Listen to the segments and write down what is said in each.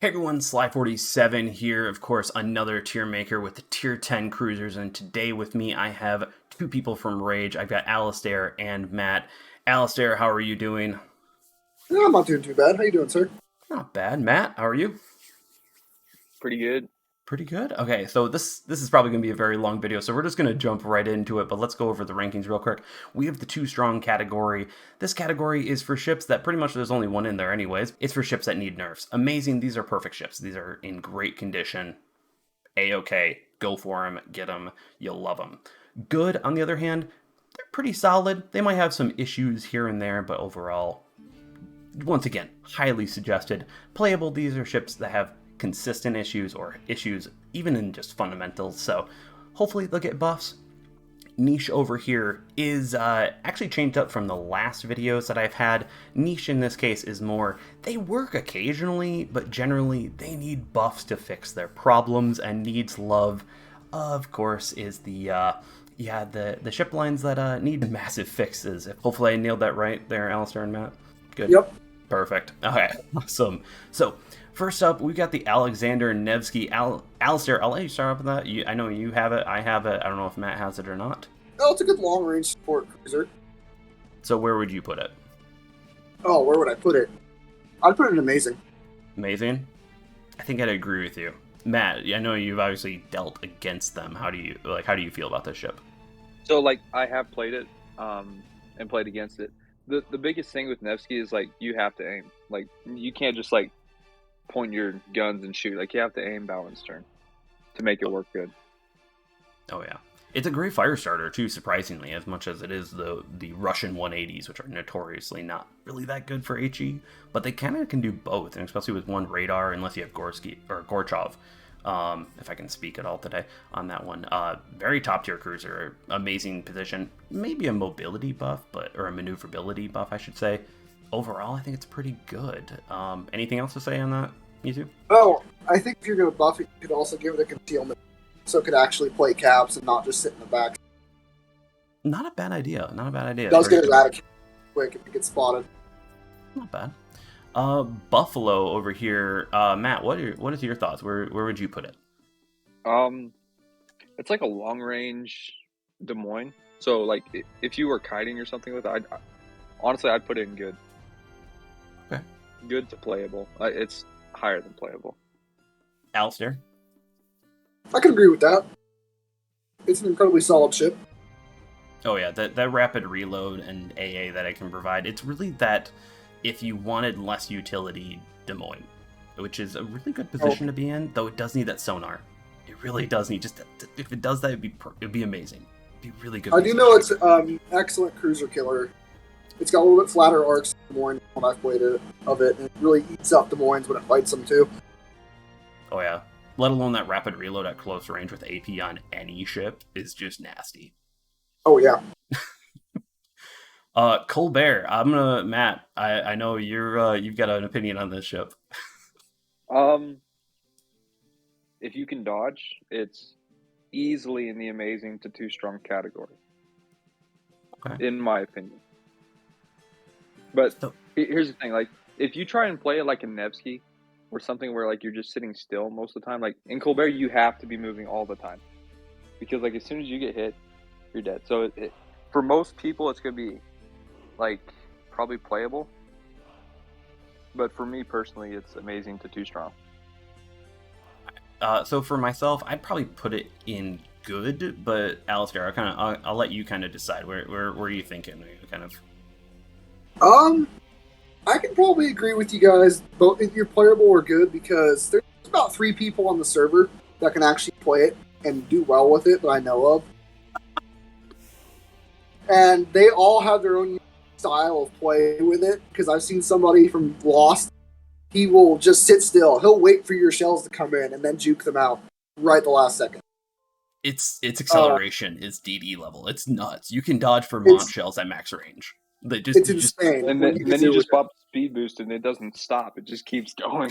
Hey everyone, Sly47 here, of course, another tier maker with the tier 10 cruisers, and today with me I have two people from Rage. I've got Alistair and Matt. Alistair, how are you doing? No, I'm not doing too bad. How you doing, sir? Not bad. Matt, how are you? Pretty good. Pretty good. Okay, so this is probably going to be a very long video, so we're just going to jump right into it, but let's go over the rankings real quick. We have the too strong category. This category is for ships that pretty much there's only one in there anyways. It's for ships that need nerfs. Amazing, these are perfect ships. These are in great condition. A-okay, go for them, get them, you'll love them. Good, on the other hand, they're pretty solid. They might have some issues here and there, but overall, once again, highly suggested. Playable, these are ships that have consistent issues or issues even in just fundamentals, so hopefully they'll get buffs. Niche over here is actually changed up from the last videos that I've had. Niche in this case is more, they work occasionally, but generally they need buffs to fix their problems, and needs love, of course, is the ship lines that need massive fixes. Hopefully I nailed that right there, Alistair and Matt. Good. Yep. Perfect. Okay, awesome. So, first up, we've got the Alexander Nevsky. Alistair, I'll let you start off with that. I know you have it, I have it. I don't know if Matt has it or not. Oh, it's a good long-range support cruiser. So where would you put it? Oh, where would I put it? I'd put it in amazing. Amazing? I think I'd agree with you. Matt, I know you've obviously dealt against them. How do you feel about this ship? So, I have played it, and played against it. The biggest thing with Nevsky is, you have to aim. You can't just, point your guns and shoot. You have to aim balanced turn to make it work good. Oh, yeah. It's a great fire starter, too, surprisingly, as much as it is the Russian 180s, which are notoriously not really that good for HE, but they kind of can do both, and especially with one radar, unless you have Gorsky or Gorchov, if I can speak at all today on that one. Very top-tier cruiser, amazing position, maybe a mobility buff, or a maneuverability buff, I should say. Overall, I think it's pretty good. Anything else to say on that, you two? Oh, I think if you're going to buff it, you could also give it a concealment, so it could actually play caps and not just sit in the back. Not a bad idea. Not a bad idea. It does get eradicated quick if it gets spotted. Not bad. Buffalo over here. Matt, what is your thoughts? Where would you put it? It's like a long range Des Moines. So if you were kiting or something with it, honestly I'd put it in good. Okay. Good to playable. It's higher than playable. Alistair? I can agree with that. It's an incredibly solid ship. Oh yeah, that rapid reload and AA that I can provide. It's really that if you wanted less utility, Des Moines, which is a really good position to be in, though it does need that sonar. It really does need, just if it does that, it'd be amazing. It'd be really good. I do know it's excellent cruiser killer. It's got a little bit flatter arcs than Des Moines when I've played of it, and it really eats up Des Moines when it fights them too. Oh yeah. Let alone that rapid reload at close range with AP on any ship is just nasty. Oh yeah. Colbert, Matt, I know you've got an opinion on this ship. If you can dodge, it's easily in the amazing to too strong category. Okay. In my opinion. But here's the thing, if you try and play it like a Nevsky or something where you're just sitting still most of the time, in Colbert you have to be moving all the time. Because as soon as you get hit, you're dead. So for most people it's going to be probably playable, but for me personally it's amazing to too strong. So for myself, I'd probably put it in good, but Alistair, I'll let you kind of decide. Where are you thinking? I can probably agree with you guys. Both if you're playable or good, because there's about 3 people on the server that can actually play it and do well with it that I know of, and they all have their own style of play with it. Because I've seen somebody from Lost, he will just sit still. He'll wait for your shells to come in and then juke them out right the last second. Its acceleration is DD level. It's nuts. You can dodge for Mont shells at max range. It's insane. And then you just pop speed boost and it doesn't stop. It just keeps going.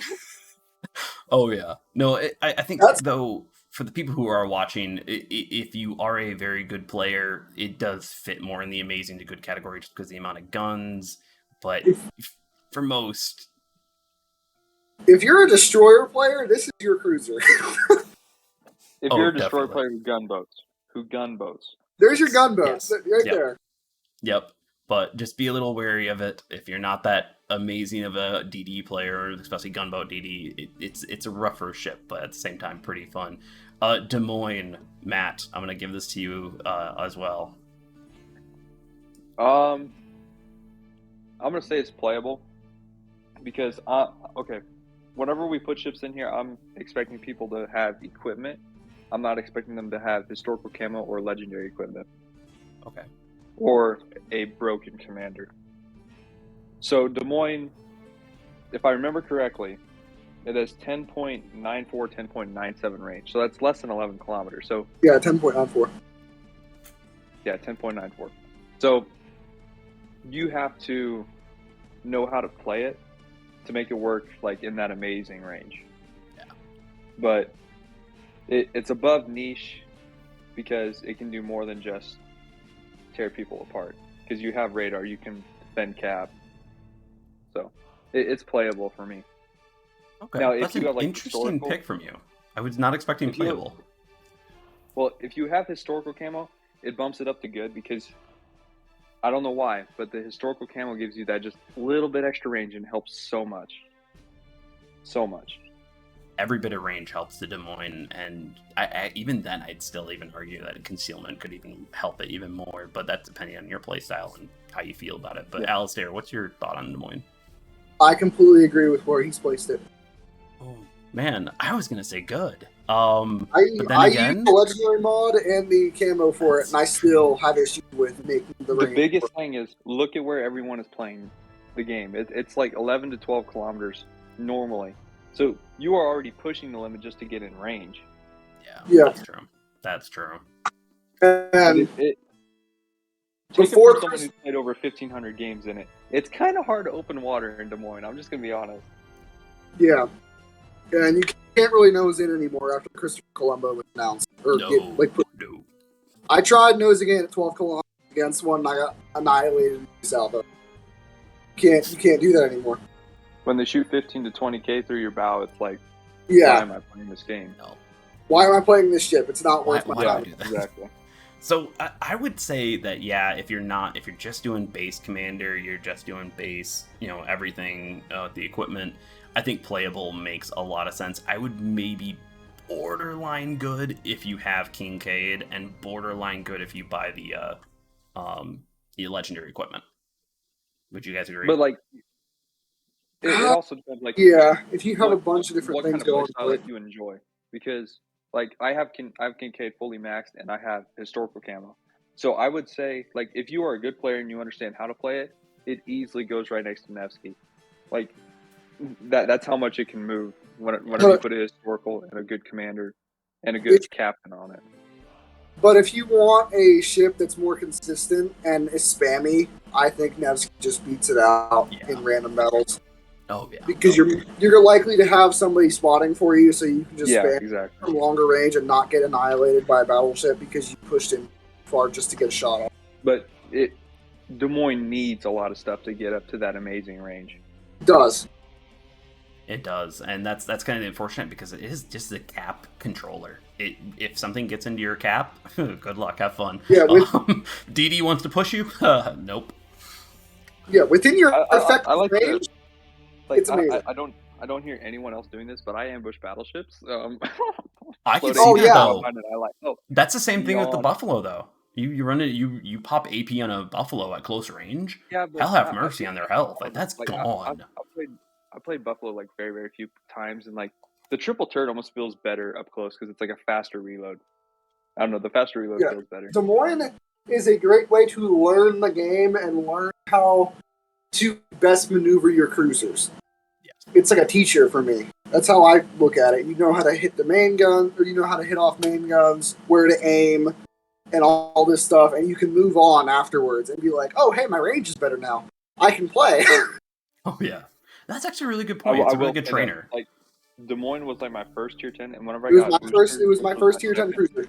Oh yeah. No, I think though, for the people who are watching, if you are a very good player, it does fit more in the amazing to good category just because of the amount of guns. But for most, If you're a destroyer player, this is your cruiser. If you're a destroyer player who gunboats. There's your gunboats there. Yep. But just be a little wary of it. If you're not that amazing of a DD player, especially gunboat DD, it's a rougher ship, but at the same time pretty fun. Des Moines, Matt, I'm gonna give this to you as well. I'm gonna say it's playable because whenever we put ships in here, I'm expecting people to have equipment. I'm not expecting them to have historical camo or legendary equipment. Okay. Or a broken commander. So Des Moines, if I remember correctly, it has 10.94, 10.97 range. So that's less than 11 kilometers. So yeah, 10.94. Yeah, 10.94. So you have to know how to play it to make it work like in that amazing range. Yeah. But it's above niche because it can do more than just tear people apart, because you have radar, you can defend cap, so it's playable for me. Okay, now, that's if you an have, interesting pick from you. I was not expecting playable. If you have historical camo, it bumps it up to good, because I don't know why, but the historical camo gives you that just little bit extra range and helps so much. Every bit of range helps the Des Moines, and I even then I'd still even argue that concealment could even help it even more, but that's depending on your playstyle and how you feel about it. But yeah. Alistair, what's your thought on Des Moines? I completely agree with where he's placed it. Oh man, I was gonna say good. I used the legendary mod and the camo for it, and I still have issues with making the range. The biggest thing is, look at where everyone is playing the game. It's like 11 to 12 kilometers normally. So you are already pushing the limit just to get in range. Yeah. That's true. And before someone who's played over 1,500 games in it, it's kind of hard to open water in Des Moines. I'm just gonna be honest. Yeah, and you can't really nose in anymore after Christopher Colombo was announced. No. I tried nosing in at 12 kilometers against one, and I got annihilated in Salvo. You can't do that anymore. When they shoot 15 to 20k through your bow, it's like, yeah, why am I playing this game? No. Why am I playing this ship? It's not worth my time. Exactly. So I would say that if you're just doing base commander, you're just doing base, everything, the equipment, I think playable makes a lot of sense. I would maybe borderline good if you have Kincaid, and borderline good if you buy the legendary equipment. Would you guys agree? But it also depends. If you have a bunch of different things going on, what you enjoy, because I have Kincaid fully maxed, and I have historical camo. So I would say, if you are a good player and you understand how to play it, it easily goes right next to Nevsky. That's how much it can move whenever you put a historical and a good commander and a good captain on it. But if you want a ship that's more consistent and is spammy, I think Nevsky just beats it out in random battles. Oh yeah, because you're likely to have somebody spotting for you, so you can just spam from longer range and not get annihilated by a battleship because you pushed in far just to get a shot off. But Des Moines needs a lot of stuff to get up to that amazing range. It does, and that's kind of unfortunate because it is just a cap controller. If something gets into your cap, good luck, have fun. Yeah, DD wants to push you. Nope. Yeah, within your effective range. It's amazing. I don't hear anyone else doing this, but I ambush battleships. I can see that though. Oh, that's the same thing with the Buffalo though. You run it. You pop AP on a Buffalo at close range. Yeah, but I'll have mercy on their health. That's gone. I played Buffalo very, very few times, and the triple turret almost feels better up close because it's a faster reload. I don't know, the faster reload feels better. Des Moines is a great way to learn the game and learn how to best maneuver your cruisers. Yes. It's like a teacher for me. That's how I look at it. You know how to hit the main gun, or you know how to hit off main guns, where to aim, and all this stuff, and you can move on afterwards and be like, oh, hey, my range is better now. I can play. Oh, yeah. That's actually a really good point. It's a really good trainer. Des Moines was my first tier 10, and whenever it was my first tier 10 cruiser.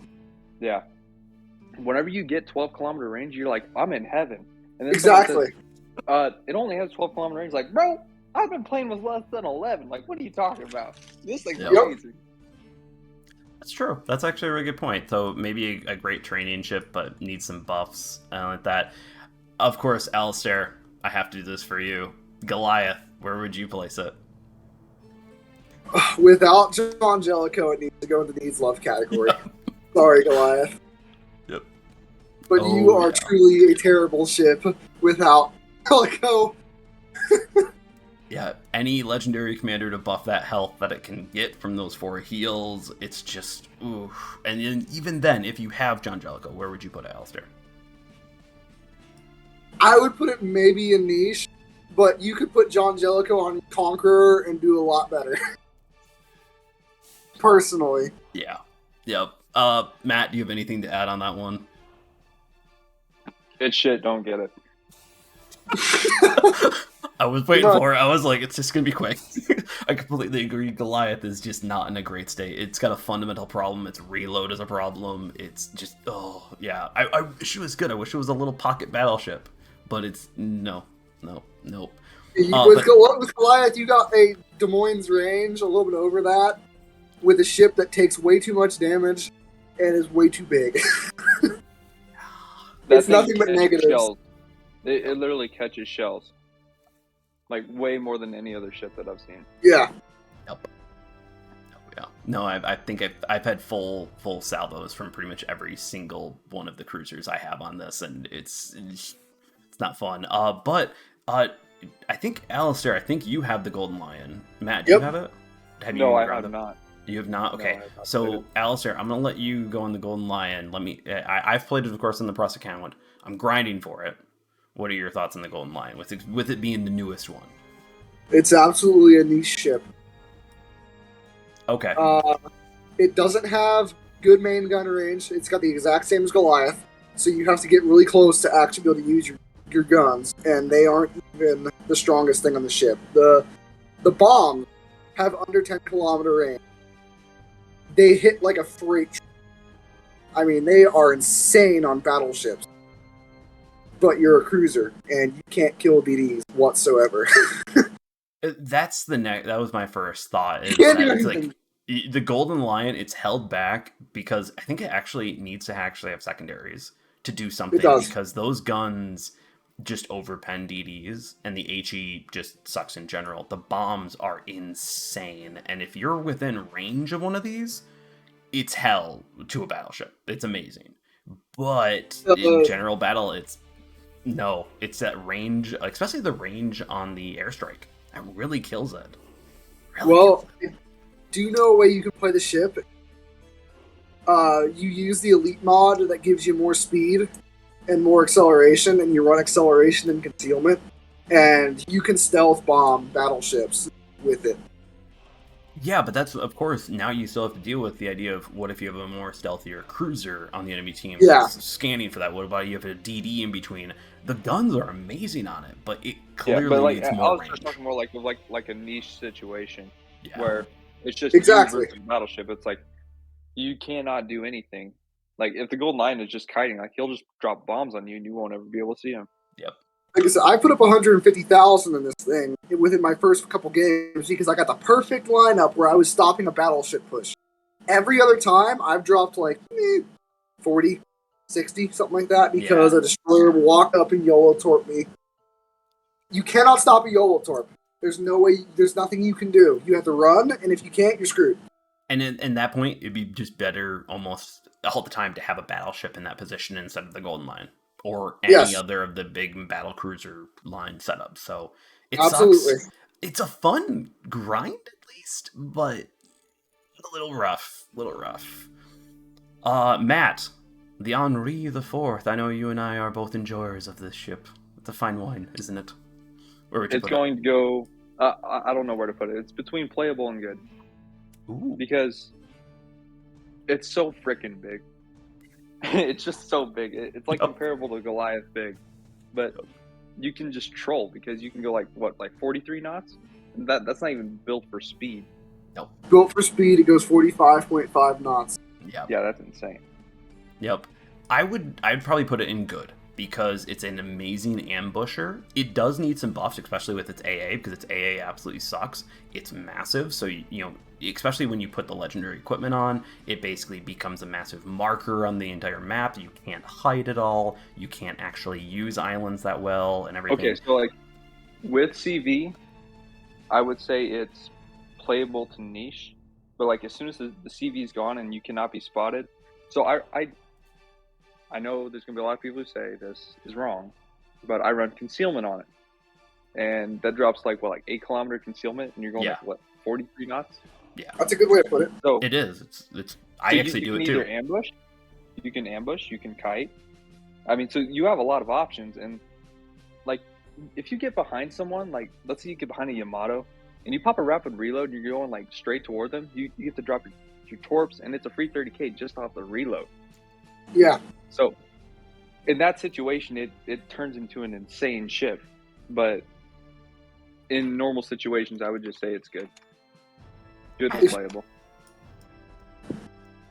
Yeah. Whenever you get 12 kilometer range, you're like, I'm in heaven. And then exactly. Says, it only has 12 kilometer range. Bro, I've been playing with less than 11. Like, what are you talking about? This thing's Yep. amazing. That's true. That's actually a really good point. So maybe a great training ship, but needs some buffs like that. Of course, Alistair, I have to do this for you. Goliath, where would you place it? Without John Jellicoe, it needs to go into the needs love category. Yep. Sorry, Goliath. Yep. But you are truly a terrible ship without Jellicoe. Yeah, any legendary commander to buff that health that it can get from those 4 heals, it's just, oof. And even then, if you have John Jellicoe, where would you put it, Alistair? I would put it maybe in niche, but you could put John Jellicoe on Conqueror and do a lot better. Personally. Yeah. Yep. Matt, do you have anything to add on that one? It's shit, don't get it. I was waiting for it. I was like, it's just going to be quick. I completely agree. Goliath is just not in a great state. It's got a fundamental problem. Its reload is a problem. It's just, oh, yeah. I wish it was good. I wish it was a little pocket battleship. But it's, no. With Goliath, you got a Des Moines range, a little bit over that, with a ship that takes way too much damage and is way too big. It's nothing but negatives. Shells. It literally catches shells. Like, way more than any other ship that I've seen. Yeah. Yep. Yeah. No, I think I've had full salvos from pretty much every single one of the cruisers I have on this, and it's not fun. But I think, Alistair, I think you have the Golden Lion. Matt, do you have it? No, I have not. You have not? Okay. No, I have not. So, Alistair, I'm going to let you go on the Golden Lion. I've played it, of course, in the Press account. I'm grinding for it. What are your thoughts on the Golden Lion, with it being the newest one? It's absolutely a niche ship. Okay. It doesn't have good main gun range. It's got the exact same as Goliath, so you have to get really close to actually be able to use your guns, and they aren't even the strongest thing on the ship. The bombs have under 10 kilometer range. They hit like a freight train. I mean, they are insane on battleships. But you're a cruiser, and you can't kill BDs whatsoever. That's that was my first thought. It's like the Golden Lion, it's held back because I think it actually needs to actually have secondaries to do something, because those guns just overpen DDs, and the HE just sucks in general. The bombs are insane, and if you're within range of one of these, it's hell to a battleship. It's amazing. But in general battle, it's that range, especially the range on the airstrike. That really kills it. Do you know a way you can play the ship? You use the Elite mod that gives you more speed and more acceleration, and you run acceleration and concealment, and you can stealth bomb battleships with it. Yeah, but that's, of course, now you still have to deal with the idea of what if you have a more stealthier cruiser on the enemy team that's scanning for that? What about you have a DD in between? The guns are amazing on it, but it clearly needs more range. I was just talking more like a niche situation where it's just exactly you versus battleship. It's like you cannot do anything. Like if the Golden Lion is just kiting, like he'll just drop bombs on you and you won't ever be able to see him. Yep. Like I said, I put up 150,000 in this thing within my first couple games because I got the perfect lineup where I was stopping a battleship push. Every other time, I've dropped like 40, 60, something like that, because a destroyer will walk up and YOLO torp me. You cannot stop a YOLO torp. There's no way. There's nothing you can do. You have to run, and if you can't, you're screwed. And in that point, it'd be just better almost all the time to have a battleship in that position instead of the Golden Lion. Or any other of the big battle cruiser line setups. So it sucks. It's a fun grind at least, but a little rough. Matt, the Henri IV. I know you and I are both enjoyers of this ship. It's a fine wine, isn't it? Where would you put it? To go. I don't know where to put it. It's between playable and good. Ooh. Because it's so freaking big. It's just so big. It's like comparable to Goliath big, but you can just troll because you can go like 43 knots. That's not even built for speed. Nope. Built for speed, it goes 45.5 knots. Yep. Yeah, that's insane. Yep. I'd probably put it in good. because it's an amazing ambusher. It does need some buffs, especially with its AA, because its AA absolutely sucks. It's massive, so, you know, especially when you put the legendary equipment on, it basically becomes a massive marker on the entire map. You can't hide it all. You can't actually use islands that well and everything. Okay, so, like, with CV, I would say it's playable to niche, but, like, as soon as the CV is gone and you cannot be spotted, so I know there's going to be a lot of people who say this is wrong, but I run concealment on it. And that drops like 8-kilometer concealment, and you're going like, what, 43 knots? Yeah. That's a good way to put it. So it is. I actually do it too. You can either ambush, you can kite. I mean, so you have a lot of options. And like, if you get behind someone, like, let's say you get behind a Yamato, and you pop a rapid reload, and you're going like straight toward them, you get to drop your torps, and it's a free 30k just off the reload. Yeah. So, in that situation, it turns into an insane ship. But in normal situations, I would just say it's good. Good and playable.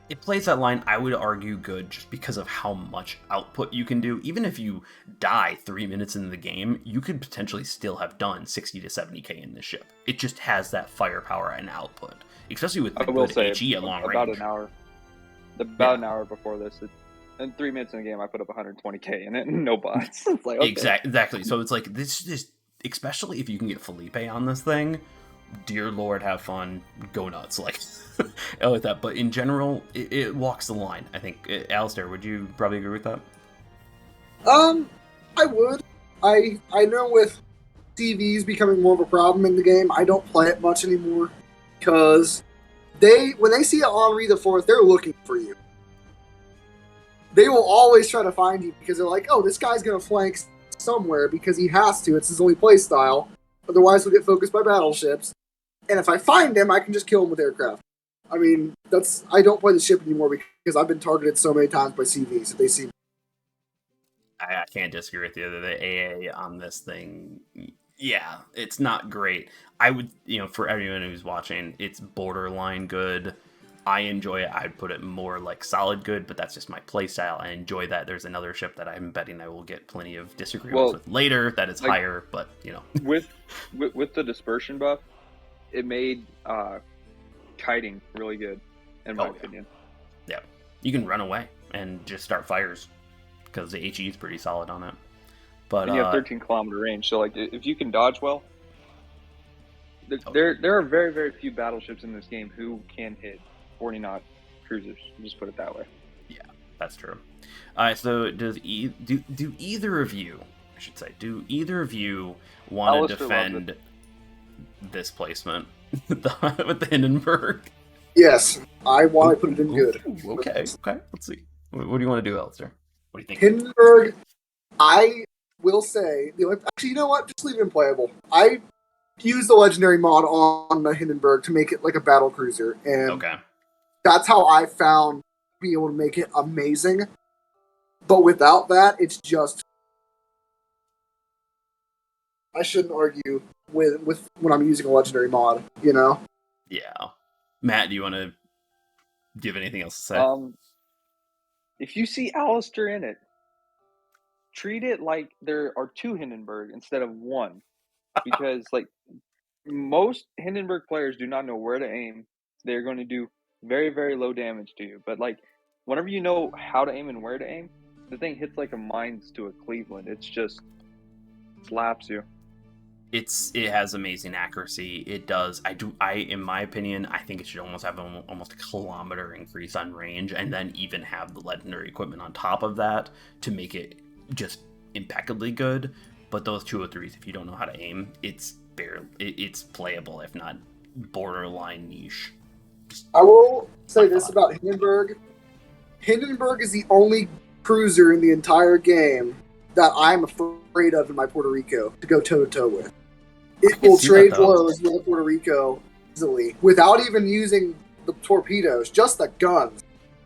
It plays that line, I would argue, good just because of how much output you can do. Even if you die 3 minutes into the game, you could potentially still have done 60 to 70k in this ship. It just has that firepower and output, especially with the good HE at long range. About an hour before this, in 3 minutes in the game, I put up 120k in it, and no bots. It's like, okay. Exactly. So it's like, this is, especially if you can get Felipe on this thing, dear Lord, have fun, go nuts, like, I like that. But in general, it walks the line, I think. Alistair, would you probably agree with that? I would. I know with TVs becoming more of a problem in the game, I don't play it much anymore, because when they see Henri the Fourth, they're looking for you. They will always try to find you because they're like, oh, this guy's going to flank somewhere because he has to. It's his only play style. Otherwise, we'll get focused by battleships. And if I find him, I can just kill him with aircraft. I mean, I don't play the ship anymore because I've been targeted so many times by CVs that they see me. I can't disagree with you. The AA on this thing, yeah, it's not great. I would, for everyone who's watching, it's borderline good. I enjoy it. I'd put it more like solid good, but that's just my playstyle. I enjoy that. There's another ship that I'm betting I will get plenty of disagreements with later that is higher, but with the dispersion buff, it made kiting really good, in my opinion. Yeah, you can run away and just start fires because the HE is pretty solid on it. But and you have 13-kilometer range, so like if you can dodge well, there are very, very few battleships in this game who can hit 40-knot cruisers. Just put it that way. Yeah, that's true. All right, so do either of you, I should say, want to defend this placement with the Hindenburg? Yes, I want to put it in good. Okay, let's see. What do you want to do, Alistair? What do you think? Hindenburg, I will say, actually, you know what? Just leave it in playable. I used the legendary mod on the Hindenburg to make it like a battle cruiser, and that's how I found being able to make it amazing. But without that, it's just, I shouldn't argue with when I'm using a legendary mod, Yeah. Matt, do you want to give anything else to say? If you see Alistair in it, treat it like there are 2 Hindenburg instead of 1. Because, like, most Hindenburg players do not know where to aim. They're going to do very, very low damage to you. But, like, whenever you know how to aim and where to aim, the thing hits like a Moines to a Cleveland. It's just slaps you. It has amazing accuracy. It does. In my opinion, I think it should almost have almost a kilometer increase on range, and then even have the legendary equipment on top of that to make it just impeccably good. But those 203s, if you don't know how to aim, it's playable, if not borderline niche. I will say this about Hindenburg. Hindenburg is the only cruiser in the entire game that I'm afraid of in my Puerto Rico to go toe-to-toe with. It will trade blows with Puerto Rico easily without even using the torpedoes, just the guns.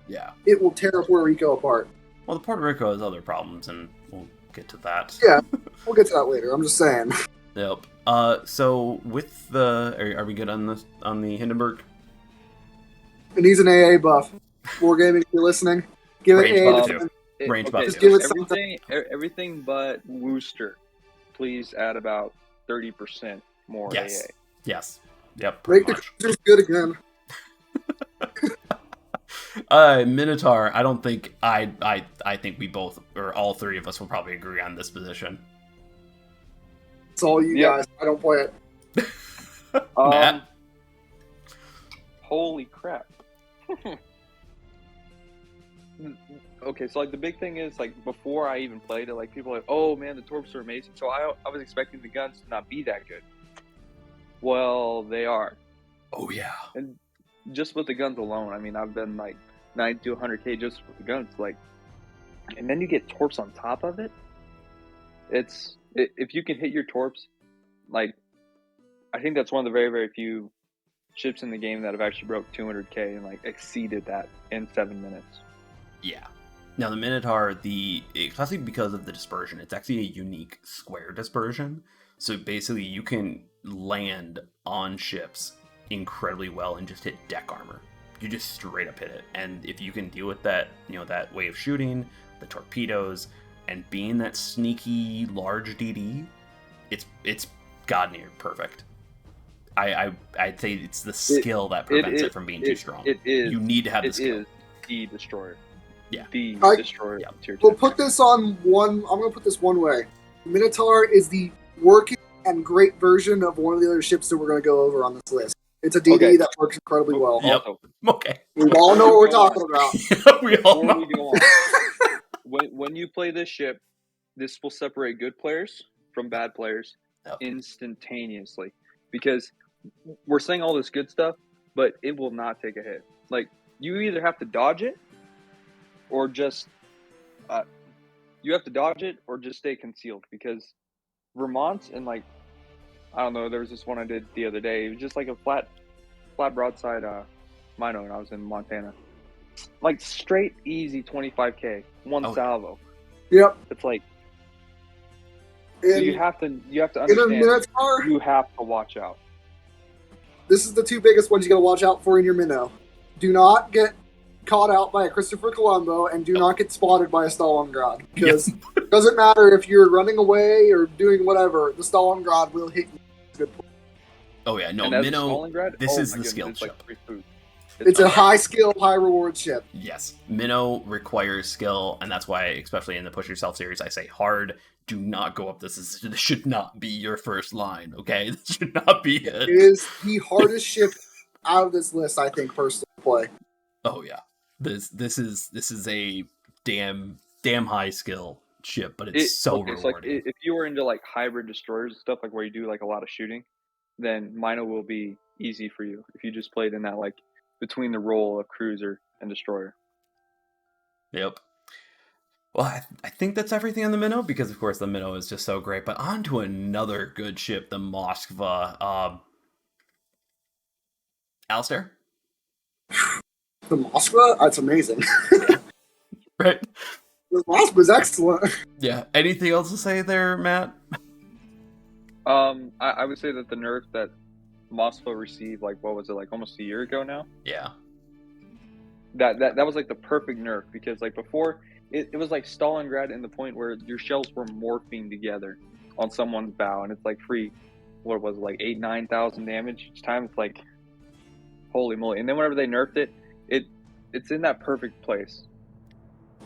Yeah. It will tear Puerto Rico apart. Well, the Puerto Rico has other problems, and we'll get to that. Yeah, we'll get to that later. I'm just saying. Yep. So with are we good on the Hindenburg? It needs an AA buff. Wargaming, if you're listening, give it AA. range okay, buffs. Just give it everything but Worcester. Please add about 30% more Yes. AA. Yes. Yep. Make Pretty the much. cruisers good again. Minotaur. I don't think I think we both, or all three of us, will probably agree on this position. It's all you Yep. guys. I don't play it. Matt? Holy crap. Okay, so like the big thing is like before I even played it, like people are like, oh man, the torps are amazing. So I was expecting the guns to not be that good. Well, they are. Oh yeah. And just with the guns alone, I mean, I've been like 90 to 100k just with the guns, like, and then you get torps on top of it. If you can hit your torps, like, I think that's one of the very, very few ships in the game that have actually broke 200k and like exceeded that in 7 minutes. Yeah. Now the Minotaur, especially because of the dispersion, it's actually a unique square dispersion. So basically, you can land on ships incredibly well and just hit deck armor. You just straight up hit it, and if you can deal with that, that way of shooting, the torpedoes, and being that sneaky large DD, it's god near perfect. I'd say it's the skill that prevents it from being too strong. It is. You need to have the skill. It is the destroyer. Yeah. The destroyer. Yeah. Tier 10. We'll put this on one. I'm going to put this one way. Minotaur is the working and great version of one of the other ships that we're going to go over on this list. It's a DD that works incredibly well. Yep. Also, Okay. We all know what we're talking about. We all know. Before we go on, when you play this ship, this will separate good players from bad players instantaneously. Because we're saying all this good stuff, but it will not take a hit. Like, you either have to dodge it, or just stay concealed. Because Vermont and like, I don't know, there was this one I did the other day. It was just like a flat broadside Mino, and I was in Montana. Like straight easy 25k, one salvo. Yep. It's like, so you have to understand. In a Minotaur, you have to watch out. This is the two biggest ones you got to watch out for in your minnow. Do not get caught out by a Christopher Colombo, and do not get spotted by a Stalingrad. Because it doesn't matter if you're running away or doing whatever, the Stalingrad will hit you. Good point. Oh yeah, no, and Minnow, this is the skilled ship. Like free food. It's a high skill, high reward ship. Yes, Minnow requires skill, and that's why, especially in the Push Yourself series, I say hard. Do not go up this. This should not be your first line, okay? This should not be it. It is the hardest ship out of this list, I think, personally to play. Oh yeah, this is a damn high skill ship, but it's so rewarding. So like, if you were into like hybrid destroyers and stuff, like where you do like a lot of shooting, then Mino will be easy for you if you just played in that like between the role of cruiser and destroyer. Yep. Well, I think that's everything on the Minnow, because of course the Minnow is just so great. But on to another good ship, the Moskva. Alistair? The Moskva? That's amazing. Right. The Moskva's excellent. Yeah. Anything else to say there, Matt? I would say that the nerf that Moskva received, like, what was it, like almost a year ago now? Yeah. That was like the perfect nerf, because like before it was like Stalingrad in the point where your shells were morphing together on someone's bow, and it's like free, what was it, like 8,000-9,000 damage each time. It's like, holy moly. And then whenever they nerfed it, it's in that perfect place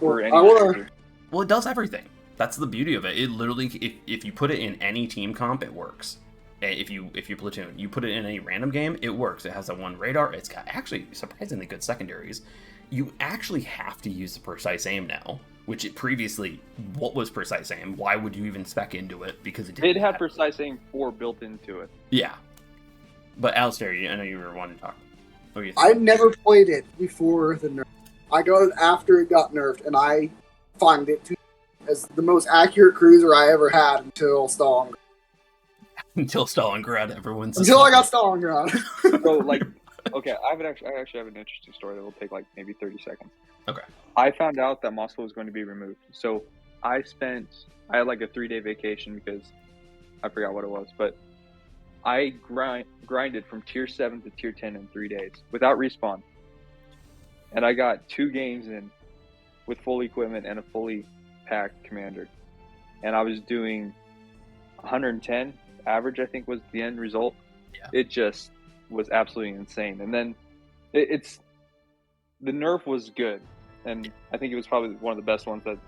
for any character. Well, it does everything. That's the beauty of it. It literally, if you put it in any team comp, it works. If you platoon, you put it in any random game, it works. It has a one radar. It's got actually surprisingly good secondaries. You actually have to use the precise aim now, which it previously, what was precise aim? Why would you even spec into it? Because it didn't have precise aim 4 built into it. Yeah. But Alistair, I know you were wanting to talk. I never played it before the nerf. I got it after it got nerfed, and I find it as the most accurate cruiser I ever had until Stalingrad. Until Stalingrad, everyone's... Until I got Stalingrad. So, like, okay, I actually have an interesting story that will take, like, maybe 30 seconds. Okay. I found out that Moskva was going to be removed. So, I had, like, a 3-day vacation because I forgot what it was, but I grinded from tier 7 to tier 10 in 3 days without respawn. And I got 2 games in, with full equipment and a fully packed commander. And I was doing 110 average, I think was the end result. Yeah. It just was absolutely insane. And then it's the nerf was good. And I think it was probably one of the best ones that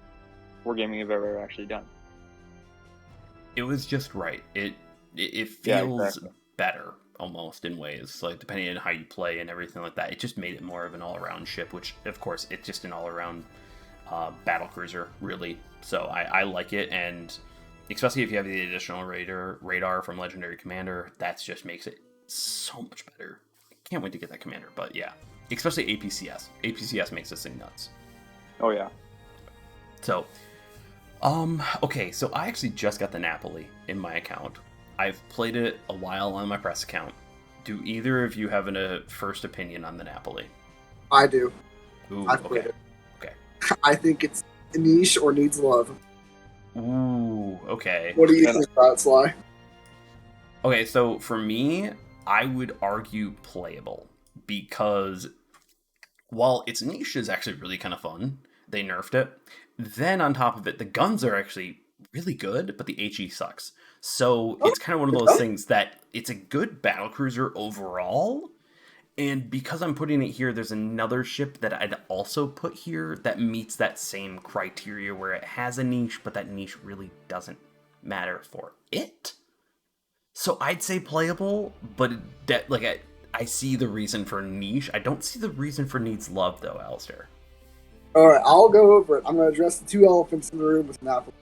Wargaming have ever actually done. It was just right. It feels exactly. better almost in ways, like depending on how you play and everything like that. It just made it more of an all-around ship, which of course it's just an all-around battle cruiser, really. So I like it, and especially if you have the additional radar from Legendary Commander, that just makes it so much better. I can't wait to get that commander, but yeah, especially APCS. APCS makes this thing nuts. Oh yeah. So, okay, so I actually just got the Napoli in my account. I've played it a while on my press account. Do either of you have a first opinion on the Napoli? I do. Ooh, I've played it. Okay. I think it's niche or needs love. Ooh, okay. What do you think about Sly? Okay, so for me, I would argue playable, because while its niche is actually really kind of fun, they nerfed it. Then on top of it, the guns are actually really good, but the HE sucks. So it's kind of one of those things that it's a good battlecruiser overall. And because I'm putting it here, there's another ship that I'd also put here that meets that same criteria where it has a niche, but that niche really doesn't matter for it. So I'd say playable, but I see the reason for niche. I don't see the reason for needs love, though, Alistair. All right, I'll go over it. I'm going to address the two elephants in the room with Napoli.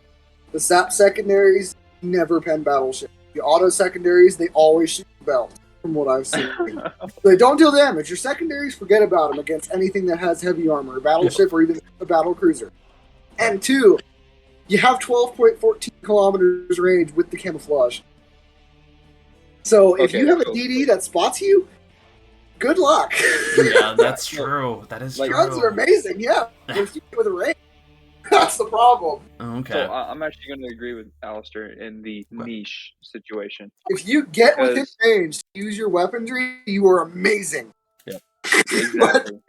The SAP secondaries never pen battleship. The auto secondaries, they always shoot the belt, from what I've seen. They don't deal damage. Your secondaries, forget about them against anything that has heavy armor, a battleship, or even a battle cruiser. And two, you have 12.14 kilometers range with the camouflage. So if you have a DD that spots you, good luck. Yeah, that's true. That is true. Guns are amazing, yeah. If you get with a range, that's the problem. Okay. So I'm actually going to agree with Alistair in the niche situation. If you get within range to use your weaponry, you are amazing. Yeah, exactly.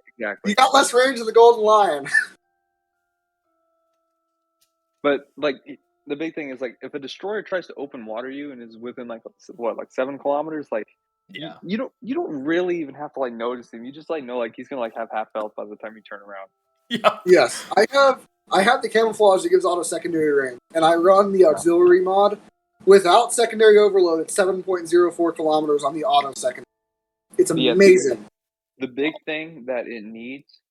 You got less range than the Golden Lion. But the big thing is if a destroyer tries to open water you and is within 7 kilometers, yeah, you don't really even have to notice him. You just know he's gonna have half health by the time you turn around. Yeah. Yes, I have the camouflage that gives auto secondary range, and I run the auxiliary mod without secondary overload at 7.04 kilometers on the auto secondary. It's amazing. The big thing that it needs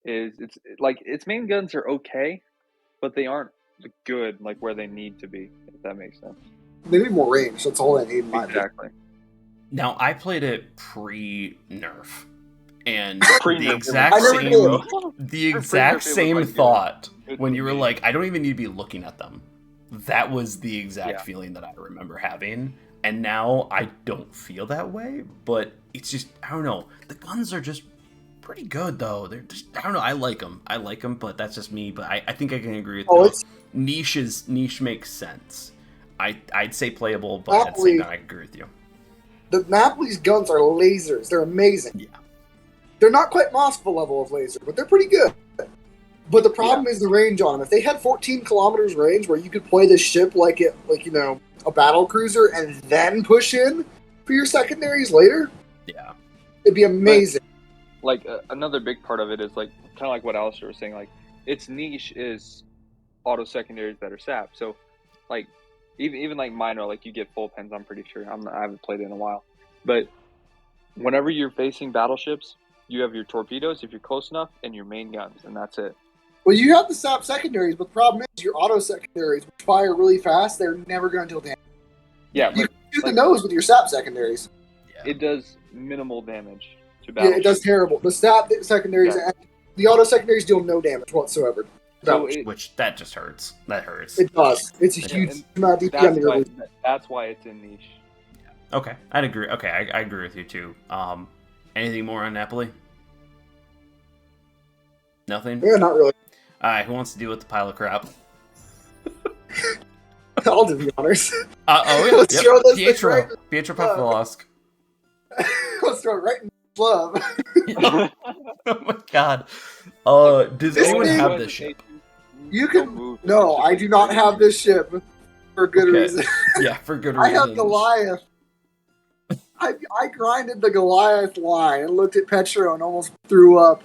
is its main guns are okay, but they aren't good where they need to be, if that makes sense. They need more range. That's all they need. Exactly. Now I played it pre-nerf, and the exact same thought when you were like, I don't even need to be looking at them. That was the exact feeling that I remember having, and now I don't feel that way. But it's just, I don't know. The guns are just pretty good, though. They're just, I don't know. I like them, but that's just me. But I think I can agree with niche makes sense. I'd say playable, but at the same time, I agree with you. The Napoli's guns are lasers. They're amazing. Yeah. They're not quite Moskva level of laser, but they're pretty good. But the problem is the range on them. If they had 14 kilometers range where you could play this ship like a battle cruiser and then push in for your secondaries later, it'd be amazing. Another big part of it is kind of what Alistair was saying. Its niche is auto secondaries that are SAP. So even minor, you get full pens. I'm pretty sure. I haven't played it in a while, but whenever you're facing battleships, you have your torpedoes if you're close enough, and your main guns, and that's it. Well, you have the SAP secondaries, but the problem is your auto secondaries, which fire really fast, they're never going to deal damage. Yeah, you can shoot the nose with your SAP secondaries. It does minimal damage to battleships. Yeah, it does terrible. The SAP secondaries, and the auto secondaries deal no damage whatsoever. So which that just hurts. That hurts. It does. It's a huge amount of DP. That's why it's in niche. Yeah. Okay, I'd agree. Okay, I agree with you too. Anything more on Napoli? Nothing? Yeah, not really. Alright, who wants to deal with the pile of crap? I'll do the honors. Let's throw this Pietro Pavlovsk. Let's throw it right in love. Oh my god. Does This anyone thing- have this ship? You can. No, I do not have this ship for good Okay. reason. Yeah, for good I reason. have Goliath. I grinded the Goliath line and looked at Petro and almost threw up.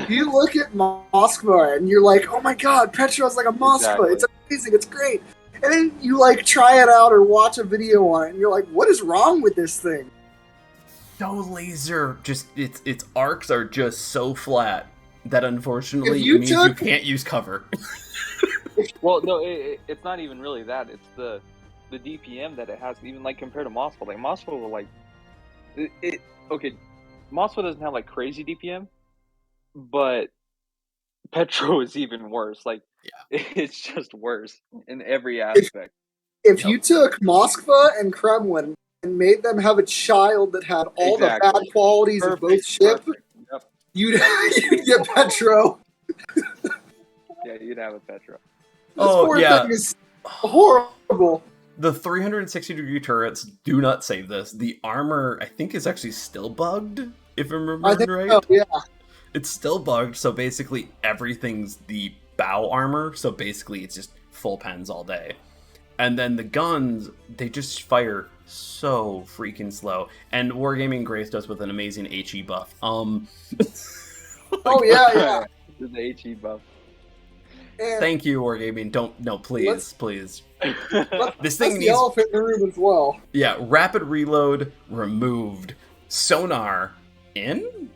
You look at Moskva and you're like, oh my god, Petro's like a Moskva. Exactly. It's amazing. It's great. And then you like try it out or watch a video on it and you're like, what is wrong with this thing? No laser. Just its arcs are just so flat that unfortunately If you it means you took- can't use cover. Well, no, it's not even really that. It's the DPM that it has, even like compared to Moskva. Like Moskva will like okay, Moskva doesn't have like crazy DPM, but Petro is even worse. Like it's just worse in every aspect. If you took Moskva and Kremlin and made them have a child that had all the Exactly. bad qualities of both ships, Perfect. Yep. you'd get Petro. Yeah, you'd have a Petro. This Oh, poor yeah. thing is horrible. The 360-degree turrets do not save this. The armor, I think, is actually still bugged, if I'm I remembering think right. so, yeah. It's still bugged, so basically everything's the bow armor, so basically it's just full pens all day. And then the guns, they just fire so freaking slow. And Wargaming graced us with an amazing HE buff. Oh yeah. The HE buff. And Thank you, Wargaming. No, please, please. This that's thing the needs, elephant in the room as well. yeah, rapid reload removed, sonar in.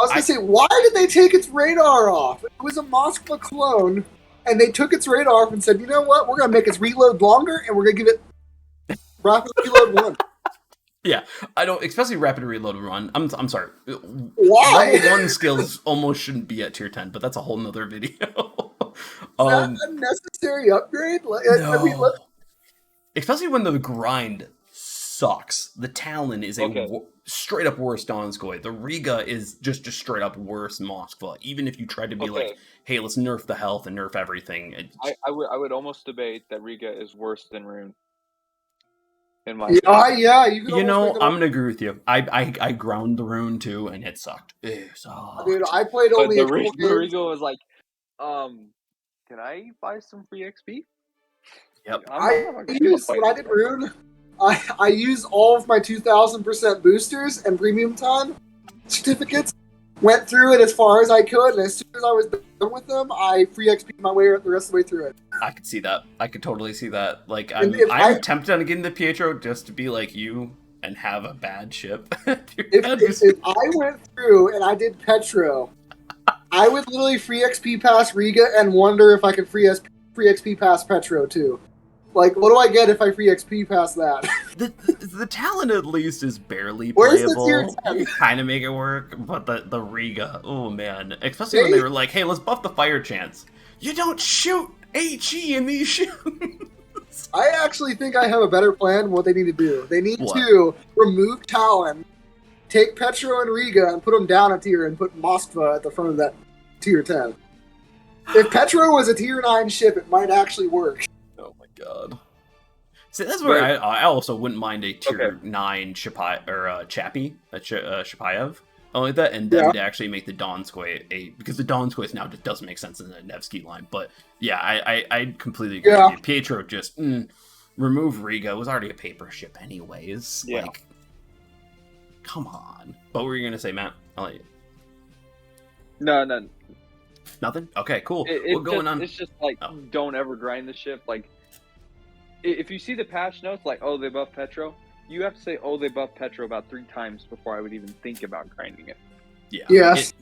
I was gonna say, why did they take its radar off? It was a Moskva clone, and they took its radar off and said, you know what? We're gonna make its reload longer, and we're gonna give it rapid reload 1. Yeah, I don't, especially rapid reload run. I'm sorry. Why? Level 1 skills almost shouldn't be at tier 10, but that's a whole nother video. Is that a necessary upgrade? Like, I mean, No. Especially when the grind sucks. The Talon is a Okay. straight up worse Donskoy. The Riga is just straight up worse Moskva. Even if you tried to be like, hey, let's nerf the health and nerf everything. I would almost debate that Riga is worse than Rune. In my yeah, you can You almost know, make it I'm up. gonna agree with you. I ground the Rune too, and it sucked. It sucked. Dude, I played But only the a couple games. Riga was like, can I buy some free XP? Yep. When I did Rune, I used all of my 2,000% boosters and premium time certificates. Went through it as far as I could, and as soon as I was done with them, I free XP'd my way the rest of the way through it. I could see that. I could totally see that. Like, And I'm if I'm tempted on getting the Pietro just to be like you and have a bad ship. If I went through and I did Petro, I would literally free XP pass Riga and wonder if I could free XP pass Petro too. Like, what do I get if I free XP past that? the Talon at least is barely Where's the playable. tier 10? You kind of make it work, but the Riga, oh man. Especially when they were like, hey, let's buff the fire chance. You don't shoot HE in these ships. I actually think I have a better plan than what they need to do. They need What? to remove Talon, take Petro and Riga, and put them down a tier and put Moskva at the front of that tier 10. If Petro was a tier 9 ship, it might actually work. Oh my god. See, that's where I also wouldn't mind a tier 9 Chappie, Shapayev, like that, and then to actually make the Donskoy because the Donskoy now just doesn't make sense in the Nevsky line. But yeah, I completely agree with you. Pietro just remove Riga. It was already a paper ship anyways. Yeah. Like, come on. What were you gonna say, Matt? I'll let you. No. Nothing? Okay, cool. It's going just, on? It's just like, don't ever grind the ship. Like, if you see the patch notes, like, oh, they buff Petro, you have to say, oh, they buff Petro about 3 times before I would even think about grinding it. Yeah. Yes.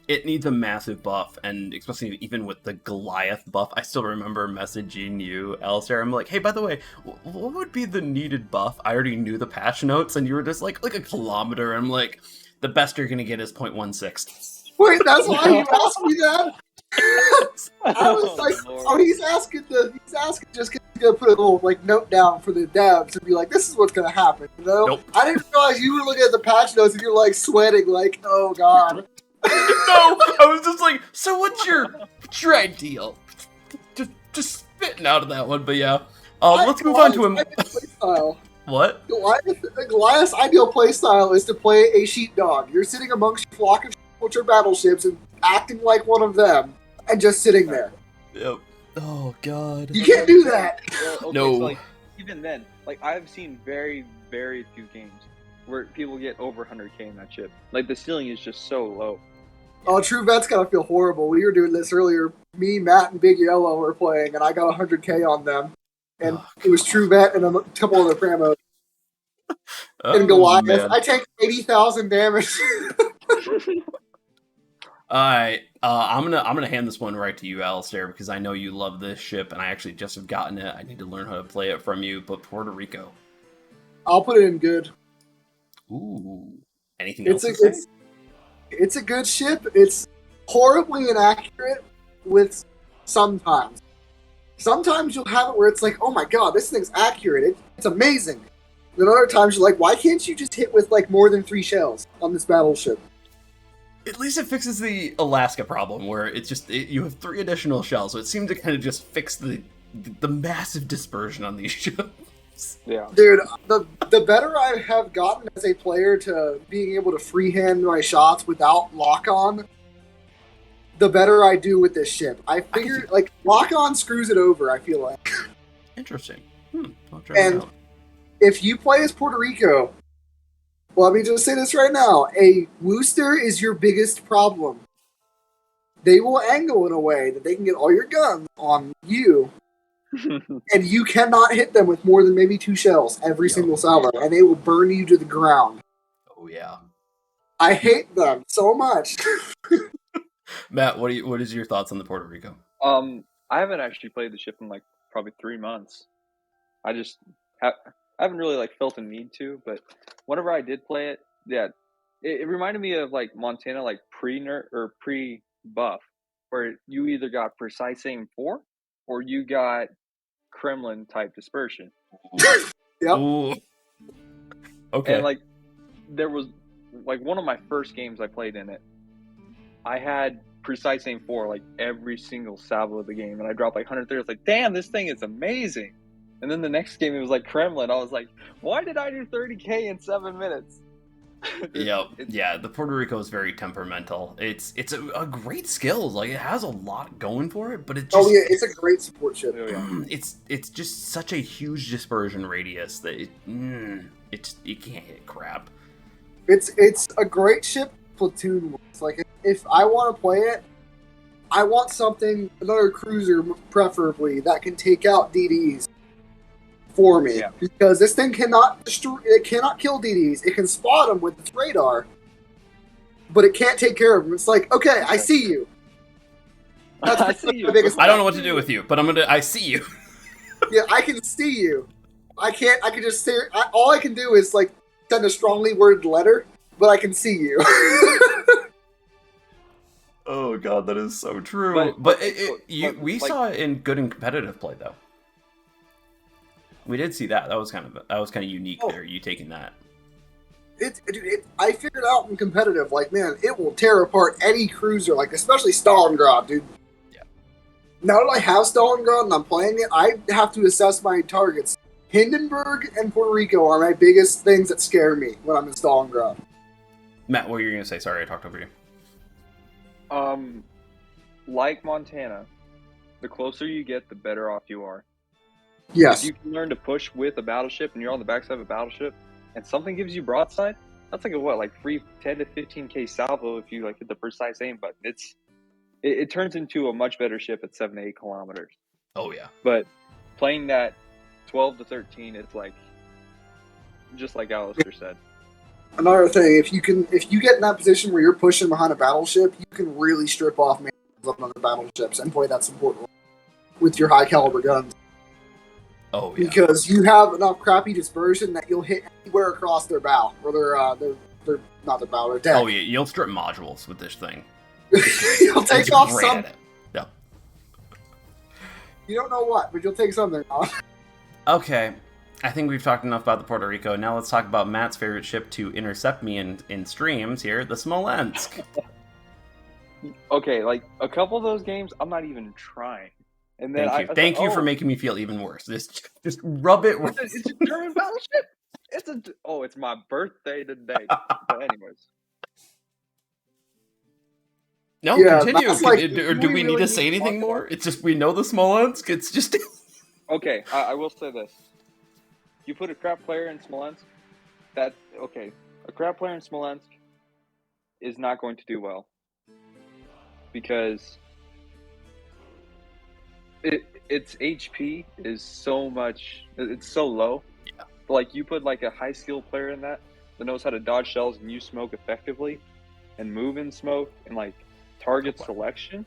It needs a massive buff, and especially even with the Goliath buff, I still remember messaging you, Alistair. I'm like, hey, by the way, what would be the needed buff? I already knew the patch notes, and you were just like a kilometer. I'm like, the best you're gonna get is 0.16. Wait, that's why you asked me that? I was like, Lord. he's asking just because he's gonna put a little like note down for the devs and be like, this is what's gonna happen, you know? Nope. I didn't realize you were looking at the patch notes and you're like sweating, like, oh god. No, I was just like, so what's your ideal? Just spitting out of that one, but yeah. Let's move on to him. Playstyle. What? Goliath's ideal playstyle is to play a sheepdog. You're sitting amongst your flock of which are battleships and acting like one of them, and just sitting there. Yep. Oh God. You can't do that. Well, okay, No. So, like, even then, like, I've seen very, very few games where people get over 100K in that ship. Like, the ceiling is just so low. Oh, True Vet's gotta feel horrible. We were doing this earlier. Me, Matt, and Big Yellow were playing, and I got 100K on them. And it was True Vet and a couple other pramos. And Goliath, man. I take 80,000 damage. All right, I'm gonna hand this one right to you, Alistair, because I know you love this ship, and I actually just have gotten it. I need to learn how to play it from you. But Puerto Rico. I'll put it in good. Ooh. Anything It's else to say? it's a good ship. It's horribly inaccurate with sometimes. Sometimes you'll have it where it's like, oh my god, this thing's accurate. It's amazing. Then other times you're like, why can't you just hit with like more than 3 shells on this battleship? At least it fixes the Alaska problem, where it's just you have 3 additional shells, so it seemed to kind of just fix the massive dispersion on these ships. Yeah. Dude, the better I have gotten as a player to being able to freehand my shots without lock-on, the better I do with this ship. I figure, like, lock-on screws it over, I feel like. Interesting. I'll try it out. If you play as Puerto Rico, well, let me just say this right now. A Worcester is your biggest problem. They will angle in a way that they can get all your guns on you, and you cannot hit them with more than maybe 2 shells every single salvo, and they will burn you to the ground. Oh, yeah. I hate them so much. Matt, what is your thoughts on the Puerto Rico? I haven't actually played the ship in like probably 3 months. I just I haven't really like felt a need to, but whenever I did play it, yeah, it reminded me of like Montana, like pre-buff, where you either got precise aim 4 or you got Kremlin type dispersion. Yep. Ooh. Okay. And like there was like one of my first games I played in it, I had precise aim 4 like every single salvo of the game, and I dropped like 130. I was like, damn, this thing is amazing. And then the next game it was like Kremlin. I was like, why did I do 30K in 7 minutes? Yeah, the Puerto Rico is very temperamental. It's a great skill. Like, it has a lot going for it, but it just... Oh yeah, it's a great support ship. It's just such a huge dispersion radius that you can't hit crap. It's a great ship platoon. Like, if I want to play it, I want another cruiser preferably, that can take out DDs for me. Yeah. Because this thing cannot kill DDs. It can spot them with its radar, but it can't take care of them. It's like, okay, I see you. That's I see you. I don't know what to do with you, but I see you. Yeah, I can see you. I can just say, all I can do is like send a strongly worded letter, but I can see you. Oh god, that is so true. But we saw it in good and competitive play, though. We did see that. That was kind of unique there. You taking that? I figured out in competitive, like, man, it will tear apart any cruiser, like especially Stalingrad, dude. Yeah. Now that I have Stalingrad and I'm playing it, I have to assess my targets. Hindenburg and Puerto Rico are my biggest things that scare me when I'm in Stalingrad. Matt, what were you gonna say? Sorry, I talked over you. Like Montana, the closer you get, the better off you are. Yes. If you can learn to push with a battleship and you're on the backside of a battleship and something gives you broadside, that's like a free 10 to 15K salvo if you like hit the precise aim button. It turns into a much better ship at 7 to 8 kilometers. Oh yeah. But playing that 12 to 13, it's like just like Alistair said. Another thing, if you get in that position where you're pushing behind a battleship, you can really strip off man on other battleships and play that support role with your high caliber guns. Oh yeah. Because you have enough crappy dispersion that you'll hit anywhere across their bow, or their not their bow, their deck. Oh yeah, you'll strip modules with this thing. You'll take off some. Yeah. You don't know what, but you'll take something off. Okay, I think we've talked enough about the Puerto Rico. Now let's talk about Matt's favorite ship to intercept me in streams here, the Smolensk. Okay, like a couple of those games, I'm not even trying. And then Thank you for making me feel even worse. Just rub it. It's a German battleship. It's my birthday today. But anyways. No, Yeah, continue. that's like, Or do we need to say anything more? It's just we know the Smolensk. It's just Okay, I will say this: you put a crap player in Smolensk. A crap player in Smolensk is not going to do well because its HP is so much. It's so low. Yeah. But like you put like a high skill player in that knows how to dodge shells and use smoke effectively, and move in smoke and like target selection.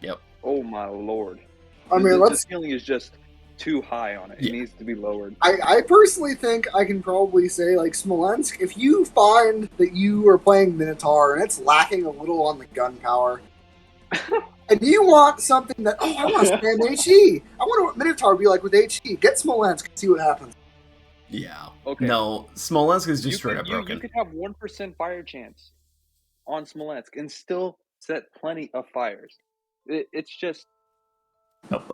Yep. Oh my lord! I mean, the ceiling is just too high on it. It needs to be lowered. I personally think I can probably say, like, Smolensk, if you find that you are playing Minotaur and it's lacking a little on the gun power, and you want something that, I want to spam HE. I wonder what Minotaur would be like with HE. Get Smolensk and see what happens. Yeah. Okay. No, Smolensk is just straight up broken. You could have 1% fire chance on Smolensk and still set plenty of fires. It's just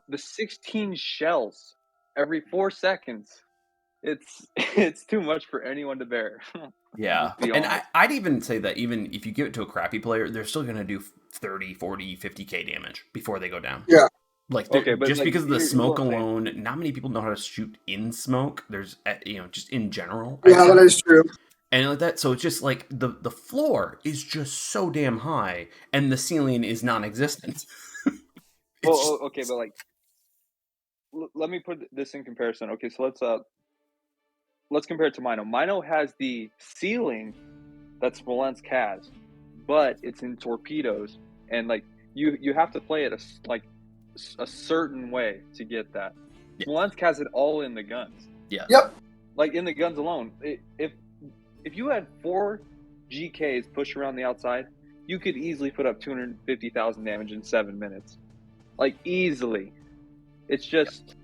the 16 shells every 4 seconds. It's too much for anyone to bear. Yeah. And I'd even say that even if you give it to a crappy player, they're still going to do 30, 40, 50k damage before they go down. Yeah. Like, just because of the smoke alone, not many people know how to shoot in smoke. There's, just in general. Yeah, that is true. And like that, so it's just like the floor is just so damn high, and the ceiling is non-existent. Okay, but like, let me put this in comparison. Okay, so let's compare it to Mino. Mino has the ceiling that Smolensk has, but it's in torpedoes, and like you have to play it a certain way to get that. Yeah. Smolensk has it all in the guns. Yeah. Yep. Like in the guns alone, if you had 4 GKs push around the outside, you could easily put up 250,000 damage in 7 minutes. Like, easily. It's just...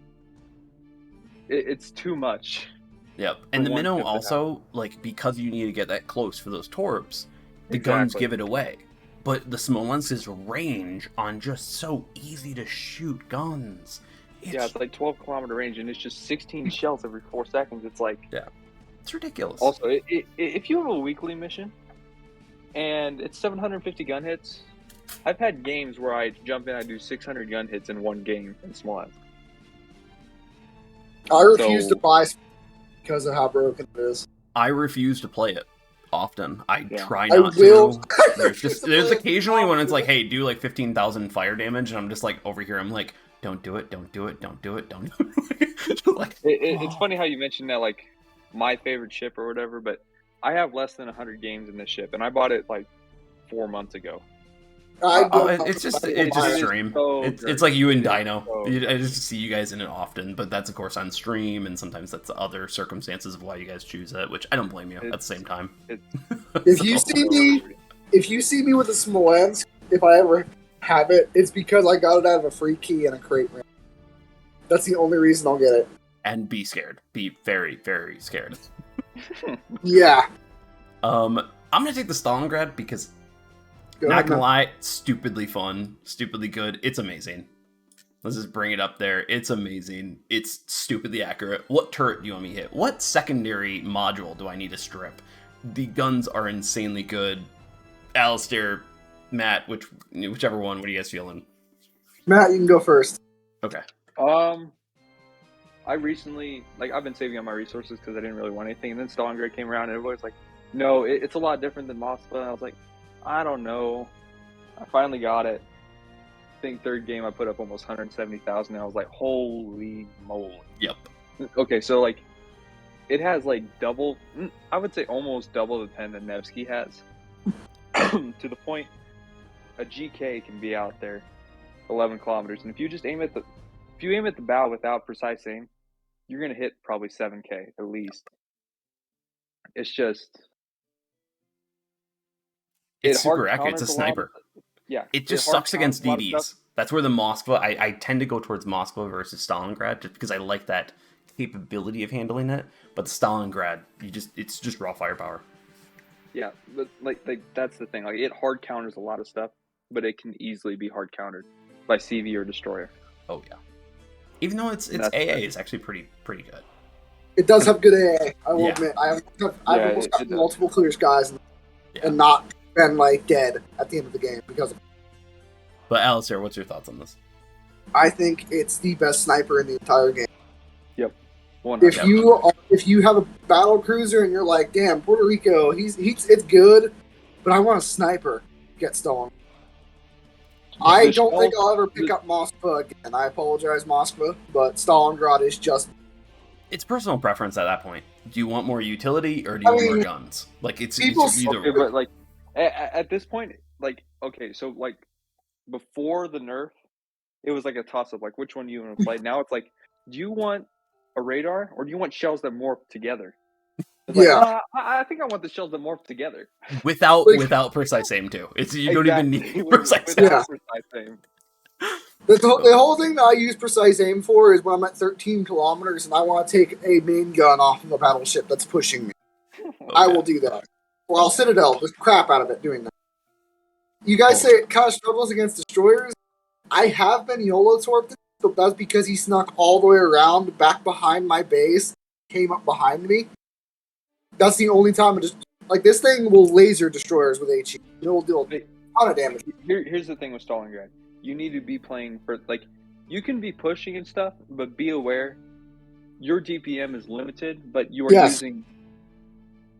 It's too much. Yep. And the Minnow also, like, because you need to get that close for those torps, the guns give it away. But the Smolensk's range on just so easy to shoot guns. It's like 12 kilometer range, and it's just 16 shells every 4 seconds. It's like... Yeah. It's ridiculous. Also, if you have a weekly mission, and it's 750 gun hits, I've had games where I jump in, I do 600 gun hits in one game in Smolensk. I refuse to buy because of how broken it is. I refuse to play it often. I try not to. There's occasionally when it's like, hey, do like 15,000 fire damage, and I'm just like over here. I'm like, don't do it, don't do it, don't do it, don't do it. Like, it's funny how you mentioned that, like, my favorite ship or whatever, but I have less than 100 games in this ship, and I bought it like 4 months ago. It's just stream. It's like you and Dino. I just see you guys in it often, but that's of course on stream, and sometimes that's other circumstances of why you guys choose it, which I don't blame you at the same time. If you see me with a Smolensk, if I ever have it, it's because I got it out of a free key in a crate. That's the only reason I'll get it. And be scared. Be very, very scared. Yeah. I'm gonna take the Stalingrad because, not gonna lie, stupidly fun, stupidly good. It's amazing. Let's just bring it up there. It's amazing. It's stupidly accurate. What turret do you want me to hit? What secondary module do I need to strip? The guns are insanely good. Alistair, Matt, whichever one. What are you guys feeling? Matt, you can go first. Okay. I recently, I've been saving up my resources because I didn't really want anything, and then Stalingrad came around, and everybody's like, no, it's a lot different than Moskva, and I was like, I don't know. I finally got it. I think third game I put up almost 170,000, and I was like, holy moly. Yep. Okay, so, like, it has, like, double, I would say almost double the pen that Nevsky has. To the point, a GK can be out there 11 kilometers, and if you just aim at the bow without precise aim, you're going to hit probably 7k at least. It's just... It's super accurate. It's a sniper. It just sucks against DDs. That's where the Moskva... I tend to go towards Moskva versus Stalingrad just because I like that capability of handling it. But the Stalingrad, it's just raw firepower. Yeah, but like that's the thing. Like, it hard counters a lot of stuff, but it can easily be hard countered by CV or Destroyer. Oh, yeah. Even though it's AA is actually pretty good. It does have good AA. I will admit. I've almost got multiple clear skies and not been like dead at the end of the game because of it. But Alistair, what's your thoughts on this? I think it's the best sniper in the entire game. Yep. If you have a battle cruiser and you're like, damn, Puerto Rico, it's good, but I want a sniper, get Stalingrad. I don't think I'll ever pick up Moskva again. I apologize, Moskva, but Stalingrad is just... It's personal preference at that point. Do you want more utility or do you want more guns? Like, it's either. Okay, but like at this point, like, okay, so like before the nerf, it was like a toss up. Like, which one do you want to play? Now it's like, do you want a radar or do you want shells that morph together? It's like, I think I want the shells that morph together without precise aim too. You don't even need precise aim. The whole thing that I use precise aim for is when I'm at 13 kilometers and I want to take a main gun off of a battleship that's pushing me. Okay. I will do that. Or I'll Citadel the crap out of it doing that. You guys say it kind of struggles against destroyers. I have been YOLO torped, but that's because he snuck all the way around back behind my base, came up behind me. That's the only time this thing will laser destroyers with HE. It will deal a ton of damage. Here's the thing with Stalingrad. You need to be playing for, like, you can be pushing and stuff, but be aware your DPM is limited, but you are using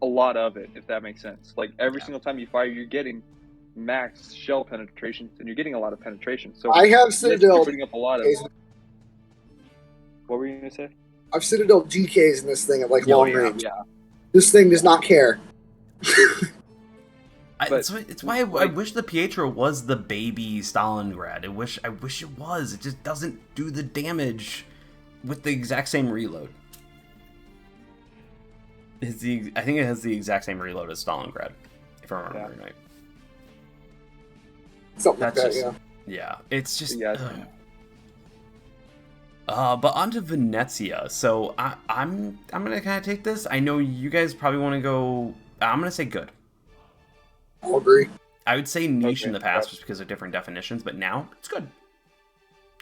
a lot of it, if that makes sense. Like, every single time you fire, you're getting max shell penetration, and you're getting a lot of penetration. So I have Citadel putting up a lot of... What were you going to say? I've Citadel GKs in this thing at, like, long range. Yeah. This thing does not care. It's why I wish the Petro was the baby Stalingrad. I wish it was. It just doesn't do the damage with the exact same reload. I think it has the exact same reload as Stalingrad, if I remember right. Something like that, yeah. It's just. But on to Venezia. So I'm gonna kind of take this. I know you guys probably want to go. I'm gonna say good. I'll agree. I would say niche in the past just because of different definitions, but now it's good.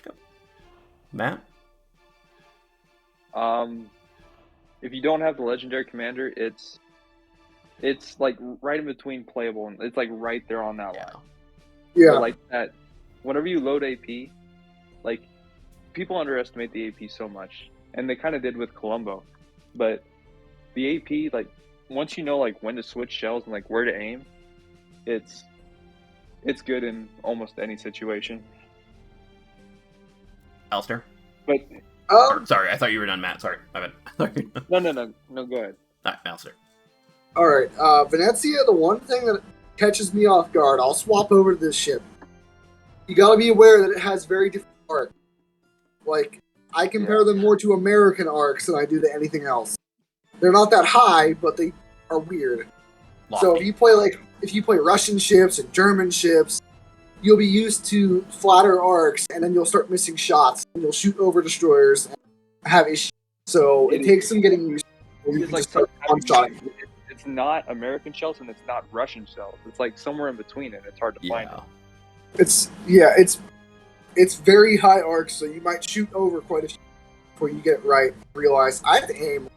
Go. Matt? If you don't have the legendary commander, it's like right in between playable, and it's like right there on that line. Yeah. So like that, whenever you load AP, like people underestimate the AP so much, and they kind of did with Colombo, but the AP, like once you know like when to switch shells and like where to aim, it's good in almost any situation. Alistair? But sorry, I thought you were done, Matt. Sorry, my bad. No, go ahead. All right, Alistair. All right, Venezia. The one thing that catches me off guard, I'll swap over to this ship. You got to be aware that it has very different arcs. Like I compare them more to American arcs than I do to anything else. They're not that high, but they are weird. Lofty. So if you play Russian ships and German ships, you'll be used to flatter arcs, and then you'll start missing shots, and you'll shoot over destroyers and have issues. So it takes some getting used to. It's not American shells and it's not Russian shells. It's like somewhere in between, and it's hard to find it. It's very high arcs, so you might shoot over quite a few before you get it right. Realize I have to aim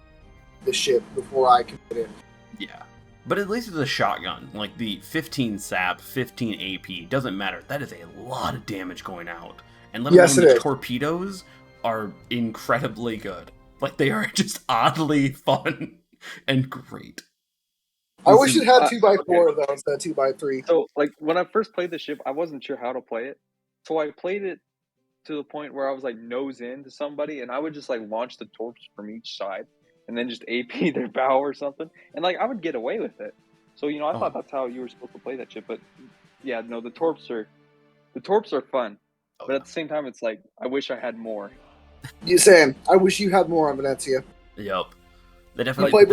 the ship before I can get in. Yeah. But at least with a shotgun, like the 15 SAP, 15 AP, doesn't matter. That is a lot of damage going out. And let alone the torpedoes are incredibly good. Like, they are just oddly fun and great. I wish it had 2x4 though instead of 2x3. So, like, when I first played the ship, I wasn't sure how to play it. So I played it to the point where I was like nose in to somebody, and I would just like launch the torps from each side, and then just AP their bow or something, and like I would get away with it. So I thought that's how you were supposed to play that ship. But yeah, no, the torps are fun, but at the same time, it's like I wish I had more. You saying I wish you had more on Venezia? Yep. They definitely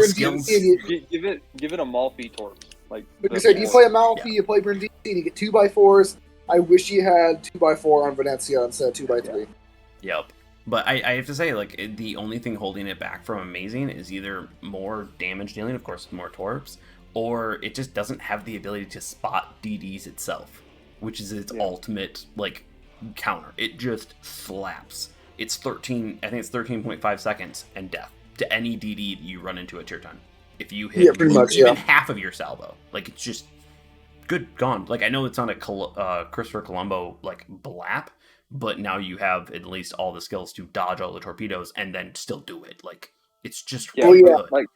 give it a Malfi torps. Like I said, you play a Malfi, you play Brindisi, and you get 2x4s. I wish you had 2x4 on Venezia instead of 2x3. Yep. But I have to say, like, the only thing holding it back from amazing is either more damage dealing, of course, more torps, or it just doesn't have the ability to spot DDs itself, which is its ultimate, like, counter. It just slaps. It's 13.5 seconds and death to any DD that you run into at tier time. If you hit even half of your salvo. Like, it's just good gone. Like, I know it's not a Christopher Colombo like blap, but now you have at least all the skills to dodge all the torpedoes and then still do it. Like, it's just really good. Like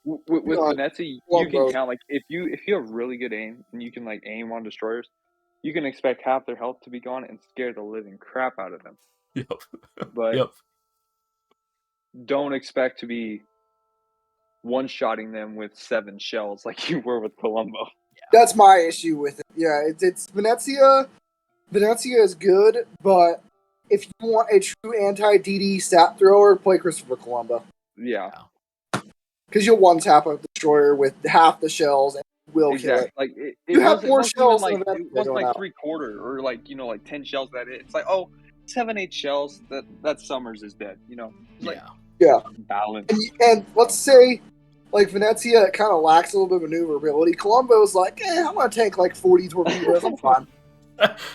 with Venezia, you can both. count, like, if you have really good aim and you can like aim on destroyers, you can expect half their health to be gone and scare the living crap out of them. Yep. But Yep. don't expect to be one-shotting them with 7 shells like you were with Colombo. That's my issue with it. Yeah, it's Venezia. Venezia is good, but if you want a true anti-DD stat thrower, play Christopher Colombo. Yeah. Because you'll one-tap a destroyer with half the shells and will kill it. Like, You have more shells like, than it wasn't like out. 3/4 or like, you know, like 10 shells that it. It's like, oh, 7, 8 shells, that Summers is dead, you know? Like, yeah. Balance. And let's say, like, Venezia kind of lacks a little bit of maneuverability. Colombo's like, I'm going to tank like 40 torpedoes. I'm fine.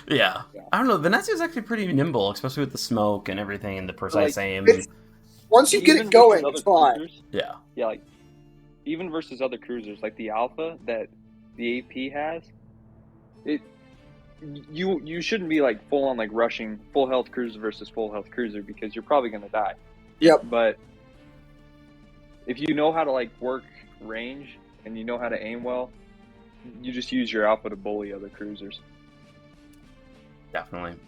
Yeah. I don't know. Venezia's actually pretty nimble, especially with the smoke and everything and the precise aim. Once you get it going, it's fine. Cruisers, yeah, like, even versus other cruisers, like the Alpha that the AP has, you shouldn't be like full on like rushing full health cruiser versus full health cruiser because you're probably going to die. Yep. But if you know how to like work range and you know how to aim well, you just use your Alpha to bully other cruisers. Definitely.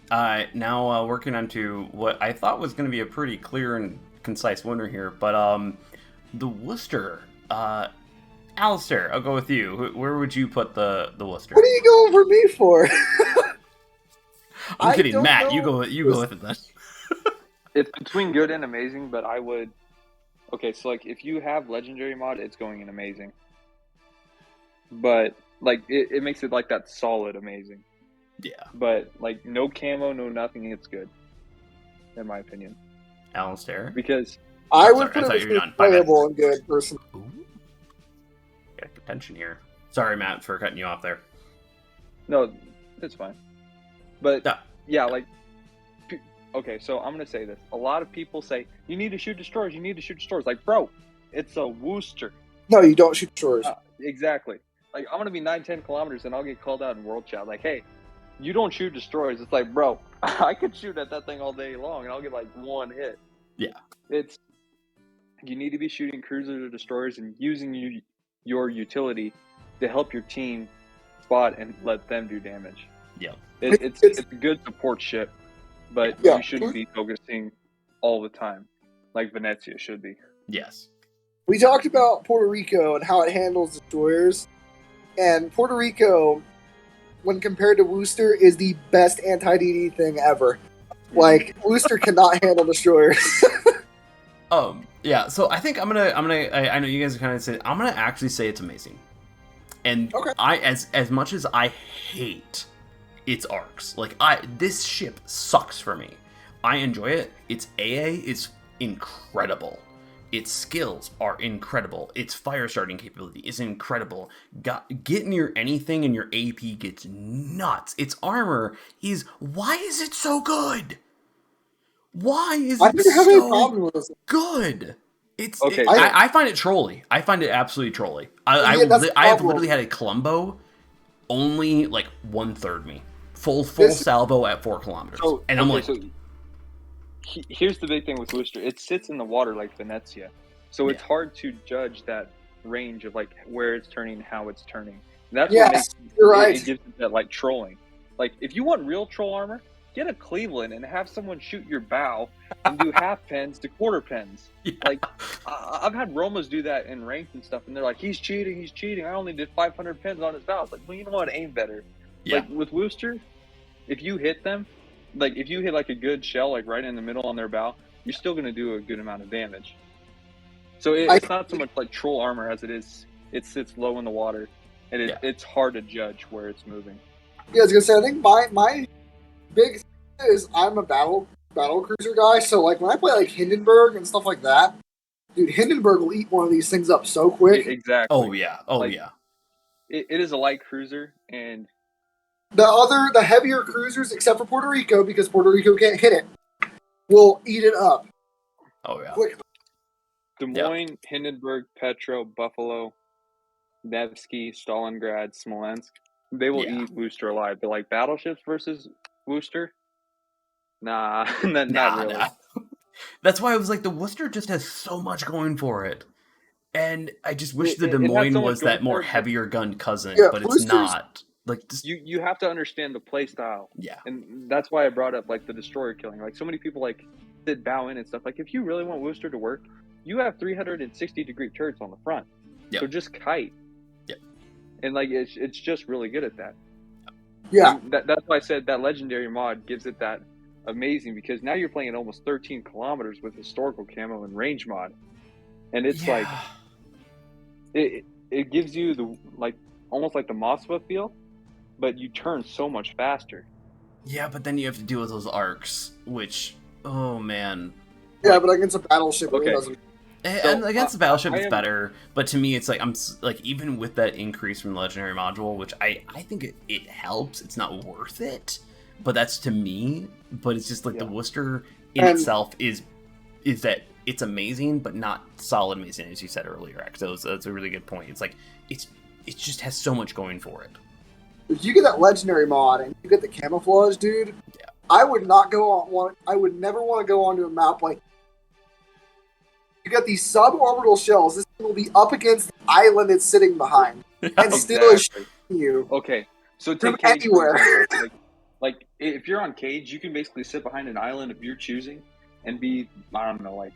Now working on to what I thought was going to be a pretty clear and concise winner here, but the Worcester. Alistair, I'll go with you. Where would you put the Worcester? What are you going for me for? I'm kidding, Matt. You go with it then. It's between good and amazing, but I would. Okay, so like if you have legendary mod, it's going in amazing. But like it makes it like that solid amazing. Yeah. But like no camo, no nothing, it's good. In my opinion. Alistair. Because I would put it between playable and good personally. Ooh. Got contention here. Sorry, Matt, for cutting you off there. No, it's fine. But yeah, like, okay, so I'm gonna say this. A lot of people say you need to shoot destroyers. You need to shoot destroyers. Like, bro, it's a Worcester. No, you don't shoot destroyers. Exactly. Like, I'm gonna be 9-10 kilometers and I'll get called out in World Chat. Like, hey, you don't shoot destroyers. It's like, bro, I could shoot at that thing all day long and I'll get like one hit. Yeah. You need to be shooting cruisers or destroyers and using your utility to help your team spot and let them do damage. Yeah. It's a good support ship, but you shouldn't be focusing all the time like Venezia should be. Yes. We talked about Puerto Rico and how it handles destroyers, and Puerto Rico, when compared to Worcester, is the best anti-DD thing ever. Like, Worcester cannot handle destroyers. Yeah, so I think I know you guys are kind of saying, I'm gonna actually say it's amazing. And okay. As much as I hate its arcs, like this ship sucks for me. I enjoy it. Its AA is incredible. Its skills are incredible. Its fire starting capability is incredible. Get near anything and your AP gets nuts. Its armor is, why is it so good? Why is it so good? It's okay. I find it trolly. I find it absolutely trolly. I have literally had a Colombo only like 1/3 me. Full salvo at 4 kilometers. And I'm like... So here's the big thing with Worcester. It sits in the water like Venezia. So it's hard to judge that range of like where it's turning, how it's turning. And that's what makes it gives it that like trolling. Like if you want real troll armor, get a Cleveland and have someone shoot your bow and do half pens to quarter pens. Yeah. Like, I've had Romas do that in ranked and stuff, and they're like, he's cheating. I only did 500 pens on his bow. It's like, well, you know what? Aim better. Yeah. Like, with Worcester, if you hit them, like, if you hit, like, a good shell, like, right in the middle on their bow, you're still going to do a good amount of damage. So it's not so much like troll armor as it is. It sits low in the water, and it's hard to judge where it's moving. Yeah, I was going to say, I think my big thing is I'm a battle cruiser guy, so like when I play like Hindenburg and stuff like that, dude, Hindenburg will eat one of these things up so quick. Exactly. Oh yeah. It is a light cruiser, and the heavier cruisers, except for Puerto Rico, because Puerto Rico can't hit it, will eat it up. Oh yeah. Quick. Des Moines, Hindenburg, Petro, Buffalo, Nevsky, Stalingrad, Smolensk. They will eat Worcester alive. But like battleships versus Worcester, not really. Nah. That's why I was like, the Worcester just has so much going for it. And I just wish the Des Moines was that more heavier gun cousin, but it's not. Like you have to understand the play style. Yeah. And that's why I brought up like the destroyer killing. Like so many people like did bow in and stuff. Like if you really want Worcester to work, you have 360-degree turrets on the front. Yep. So just kite. Yep. And like it's just really good at that. Yeah. That's why I said that legendary mod gives it that amazing, because now you're playing at almost 13 kilometers with historical camo and range mod. And it's like it gives you the like almost like the Moskva feel, but you turn so much faster. Yeah, but then you have to deal with those arcs, which oh man. Yeah, but against a battleship, it doesn't. And against the battleship, it's better. But to me, it's like I'm like even with that increase from the legendary module, which I think it helps. It's not worth it, but that's to me. But it's just like the Worcester in itself is that it's amazing, but not solid amazing, as you said earlier. So that's a really good point. It's like it just has so much going for it. If you get that legendary mod and you get the camouflage, dude, I would not go on one. I would never want to go onto a map like. You got these suborbital shells. This thing will be up against the island it's sitting behind, and still is shooting you. Okay, so from take Cage anywhere. like if you're on Cage, you can basically sit behind an island of your choosing and be, I don't know, like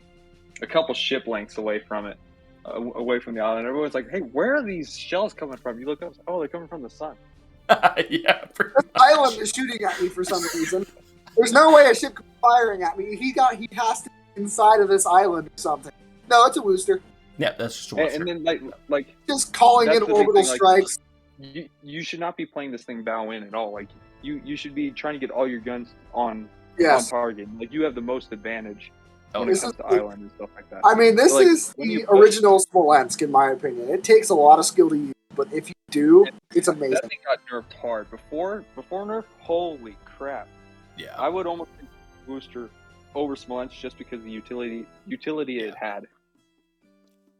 a couple ship lengths away from it, away from the island. Everyone's like, "Hey, where are these shells coming from?" You look up, oh, they're coming from the sun. Yeah, this island is shooting at me for some reason. There's no way a ship could be firing at me. He has to be inside of this island or something. No, it's a Worcester. Yeah, that's just a Worcester. And then like just calling in orbital strikes. Like, you should not be playing this thing bow in at all. Like you should be trying to get all your guns on target. Like you have the most advantage when it comes to island and stuff like that. I mean, this is the original Smolensk, in my opinion. It takes a lot of skill to use, but if you do, it's amazing. That thing got nerfed hard. Before nerf, holy crap. Yeah. I would almost pick Worcester over Smolensk just because of the utility it had.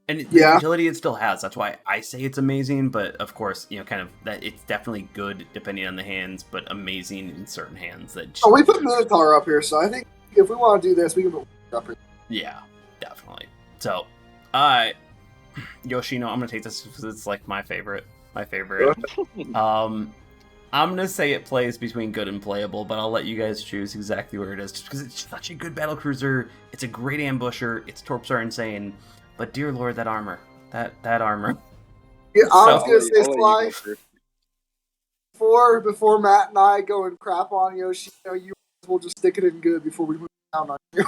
And the utility it still has. That's why I say it's amazing. But of course, kind of that it's definitely good depending on the hands, but amazing in certain hands. We put Minotaur up here, so I think if we want to do this, we can put Minotaur up here. Yeah, definitely. So, Yoshino, I'm gonna take this because it's like my favorite. I'm gonna say it plays between good and playable, but I'll let you guys choose exactly where it is, just because it's such a good battlecruiser. It's a great ambusher. Its torps are insane. But dear lord, that armor. That armor. Yeah, I was going to say, Sly, before Matt and I go and crap on Yoshino, you will just stick it in good before we move down on you.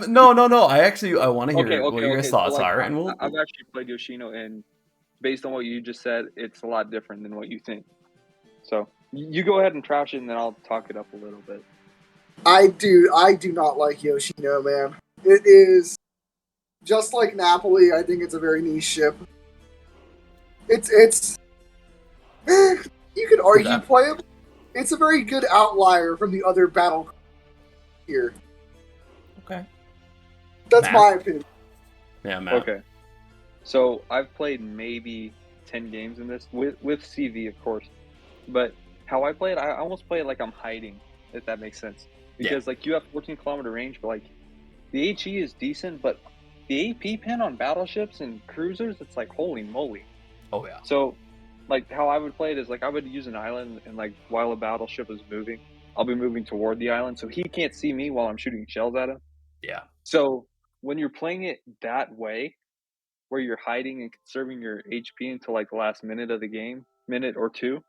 No. I want to hear what your guys' thoughts are. And I've actually played Yoshino, and based on what you just said, it's a lot different than what you think. So you go ahead and trash it, and then I'll talk it up a little bit. I do not like Yoshino, man. It is... just like Napoli, I think it's a very niche ship. It's you could argue playable. It's a very good outlier from the other battle here. Okay. That's my opinion. Yeah, Matt. Okay. So I've played maybe 10 games in this with CV, of course. But how I play it, I almost play it like I'm hiding, if that makes sense. Because like you have 14-kilometer range, but like the HE is decent, but the AP pin on battleships and cruisers, it's like, holy moly. Oh, yeah. So, like, how I would play it is, like, I would use an island, and, like, while a battleship is moving, I'll be moving toward the island, so he can't see me while I'm shooting shells at him. Yeah. So, when you're playing it that way, where you're hiding and conserving your HP until, like, the last minute of the game, minute or two,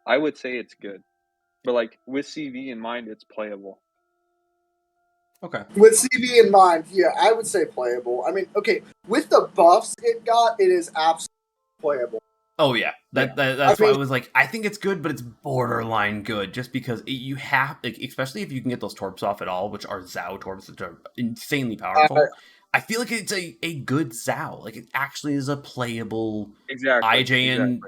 I would say it's good. But, like, with CV in mind, it's playable. Okay. With CV in mind, yeah, I would say playable. I mean, okay, with the buffs it got, it is absolutely playable. Oh yeah, that's why I was like, I think it's good, but it's borderline good, just because you have, like, especially if you can get those torps off at all, which are Zao torps, which are insanely powerful. I feel like it's a good Zao. Like, it actually is a playable IJN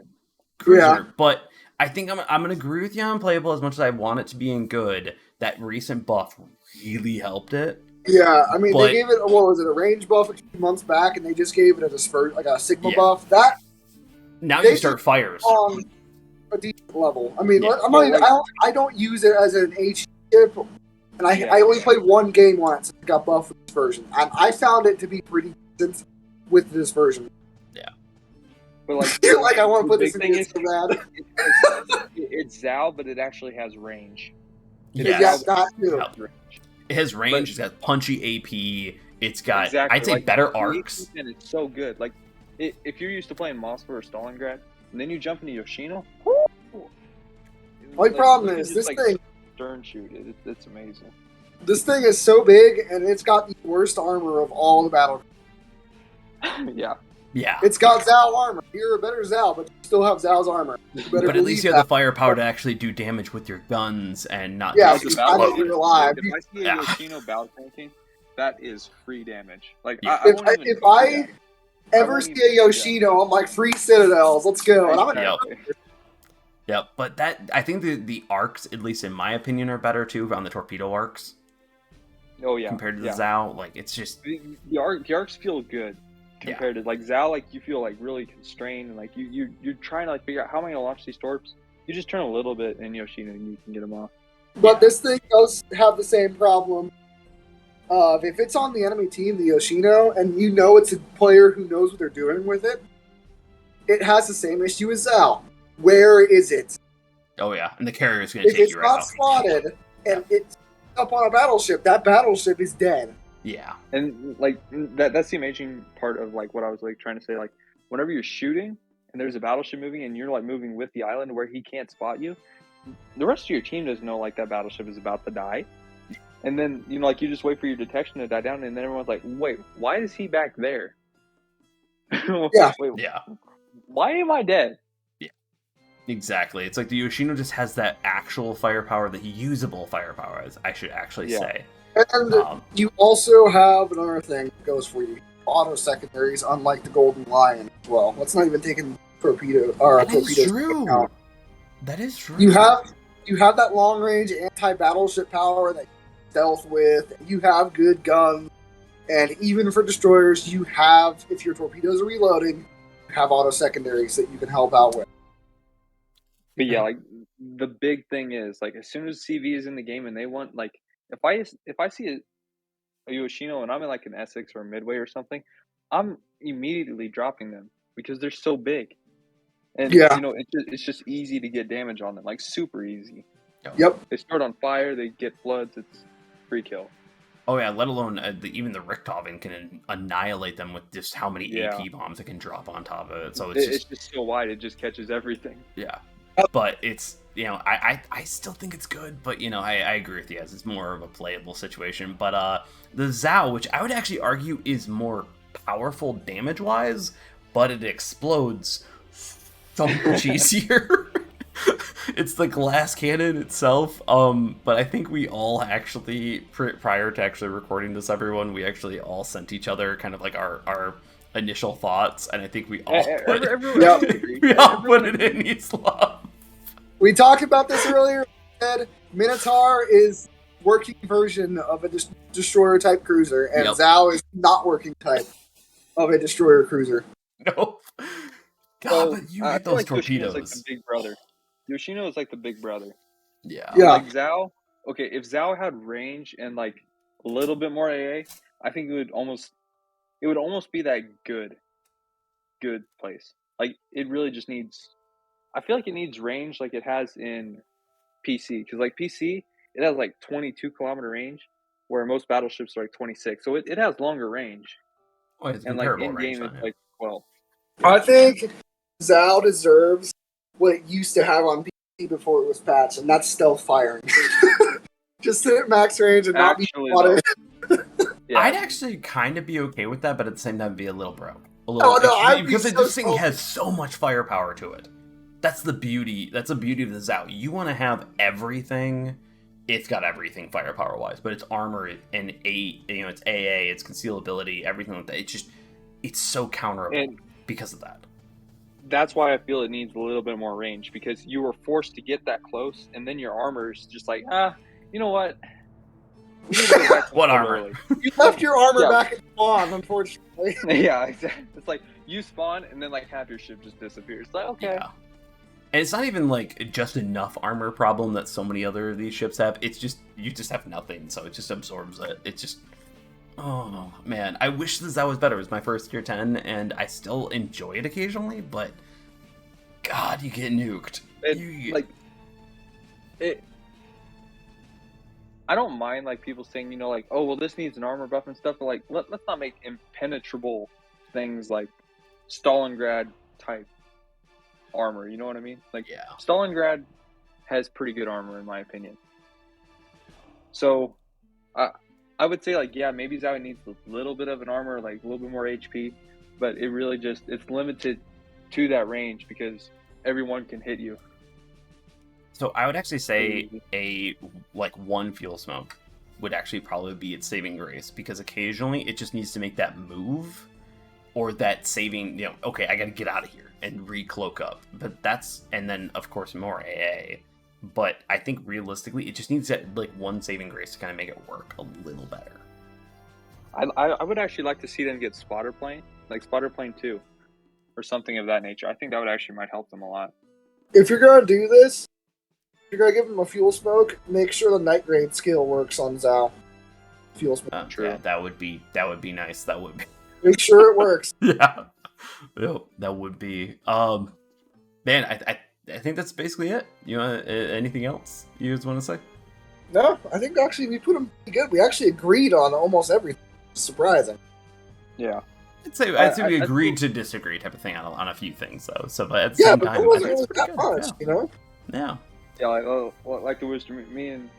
cruiser. Yeah. But I think I'm gonna agree with you on playable as much as I want it to be in good. That recent buff really helped it. Yeah, I mean, they gave it, what was it, a range buff a few months back, and they just gave it a Sigma buff. That now you start fires. a decent level. I mean, Yeah. I'm not even, I don't use it as an H ship, and I only played one game on it since it got buffed with this version, and I found it to be pretty decent with this version. Yeah. But like, You're like, I want to put this in thing here so bad. It's Zao, but it actually has range. Yes, that too. It has range. It's got punchy AP. It's got, exactly, I'd say, like, better arcs. And it's so good. Like, if you're used to playing Moskva or Stalingrad, and then you jump into Yoshino. My problem is this thing. Stern shoot. It's amazing. This thing is so big, and it's got the worst armor of all the battle. Yeah. Yeah. It's got Zao armor. You're a better Zao, but you still have Zao's armor. But at least you have the firepower to actually do damage with your guns and not just explode. You're alive. If I see a Yoshino battle tanking, that is free damage. Like, Yeah. If I ever see a Yoshino, I'm like, free citadels, let's go. And I'm Yep, but I think the arcs, at least in my opinion, are better too on the torpedo arcs. Oh yeah. Compared to the Zao, like it's just the arcs feel good compared to like Zao. Like you feel like really constrained and like you're trying to like figure out how am I gonna launch these torps. You just turn a little bit in Yoshino and you can get them off. But this thing does have the same problem of if it's on the enemy team, the Yoshino, and you know it's a player who knows what they're doing with it, it has the same issue as Zao. Where is it? Oh yeah, and the carrier is going to take you right out. If it's not spotted and it's up on a battleship, that battleship is dead. Yeah. And like that's the amazing part of like what I was like trying to say. Like whenever you're shooting and there's a battleship moving and you're like moving with the island where he can't spot you, the rest of your team doesn't know like that battleship is about to die. And then like you just wait for your detection to die down, and then everyone's like, "Wait, why is he back there?" Yeah. Wait, yeah. Why am I dead? Exactly. It's like the Yoshino just has that actual firepower, the usable firepower, as I should actually say. And you also have another thing that goes for you. Auto secondaries, unlike the Golden Lion as well. Let's not even take in torpedoes. That is true. That is true. You have that long range anti-battleship power that you stealth with. You have good guns. And even for destroyers, you have, if your torpedoes are reloading, you have auto secondaries that you can help out with. But yeah, like the big thing is like as soon as CV is in the game and they want like if I see a Yoshino and I'm in like an Essex or a Midway or something, I'm immediately dropping them because they're so big, and it's just easy to get damage on them, like super easy. Yep. They start on fire, they get floods, it's free kill. Oh yeah, let alone even the Richthofen can annihilate them with just how many AP bombs it can drop on top of it. So it's just so wide, it just catches everything. Yeah. But it's, I still think it's good, but, I agree with you guys. It's more of a playable situation. But the Zao, which I would actually argue is more powerful damage-wise, but it explodes so much easier. It's the glass cannon itself. But I think we all actually, prior to actually recording this, everyone, we actually all sent each other kind of like our initial thoughts, and I think we all put it in East Love. We talked about this earlier. Minotaur is working version of a destroyer type cruiser, and Zao is not working type of a destroyer cruiser. No. God, but you hit those like torpedoes. Like the big brother. Yoshino is like the big brother. Yeah. Like Zao. Okay, if Zao had range and like a little bit more AA, I think it would almost be that good place. Like it really just needs. I feel like it needs range like it has in PC, because like PC it has like 22 kilometer range, where most battleships are like 26, so it has longer range. Oh, it's and like in range, game it's like 12. I think Zao deserves what it used to have on PC before it was patched, and that's stealth firing. Just sit at max range and not be spotted. I'd actually kind of be okay with that, but at the same time be a little broke. Because this thing has so much firepower to it. That's the beauty. That's the beauty of the Zao. You want to have everything. It's got everything firepower wise, but it's armor and it's AA, it's concealability, everything like that. It's so counterable because of that. That's why I feel it needs a little bit more range, because you were forced to get that close, and then your armor's just like, you know what? What armor? You left your armor back at spawn, unfortunately. Yeah, exactly. It's like you spawn, and then like half your ship just disappears. It's like, okay. And it's not even like just enough armor problem that so many other of these ships have. It's just, you just have nothing, so it just absorbs it. It's just, oh man, I wish the Zao was better. It was my first tier 10, and I still enjoy it occasionally, but God, you get nuked. I don't mind like people saying, like, oh well, this needs an armor buff and stuff, but like let's not make impenetrable things like Stalingrad type armor. You know what I mean? Like, yeah, Stalingrad has pretty good armor in my opinion. So, I would say like, yeah, maybe Zao needs a little bit of an armor, like a little bit more HP, but it really just it's limited to that range because everyone can hit you. So I would actually say a one fuel smoke would actually probably be its saving grace, because occasionally it just needs to make that move or that saving, okay, I got to get out of here and recloak up. But and then of course more AA. But I think realistically it just needs that one saving grace to kind of make it work a little better. I would actually like to see them get spotter plane, like spotter plane 2 or something of that nature. I think that would actually might help them a lot. If you're going to do this, if you're going to give them a fuel smoke, make sure the night grade skill works on Zao. Fuel smoke. True. Yeah, that would be nice. That would be. Make sure it works. Yeah. That would be. Man, I think that's basically it. You know, anything else you guys want to say? No, I think actually we put them pretty good. We actually agreed on almost everything. Surprising. Yeah. I'd say we agreed to disagree type of thing on a few things though. So, but at the yeah, same but time, it wasn't I think really it's pretty that good. much, you know? Yeah. Yeah, like the wisdom. Me and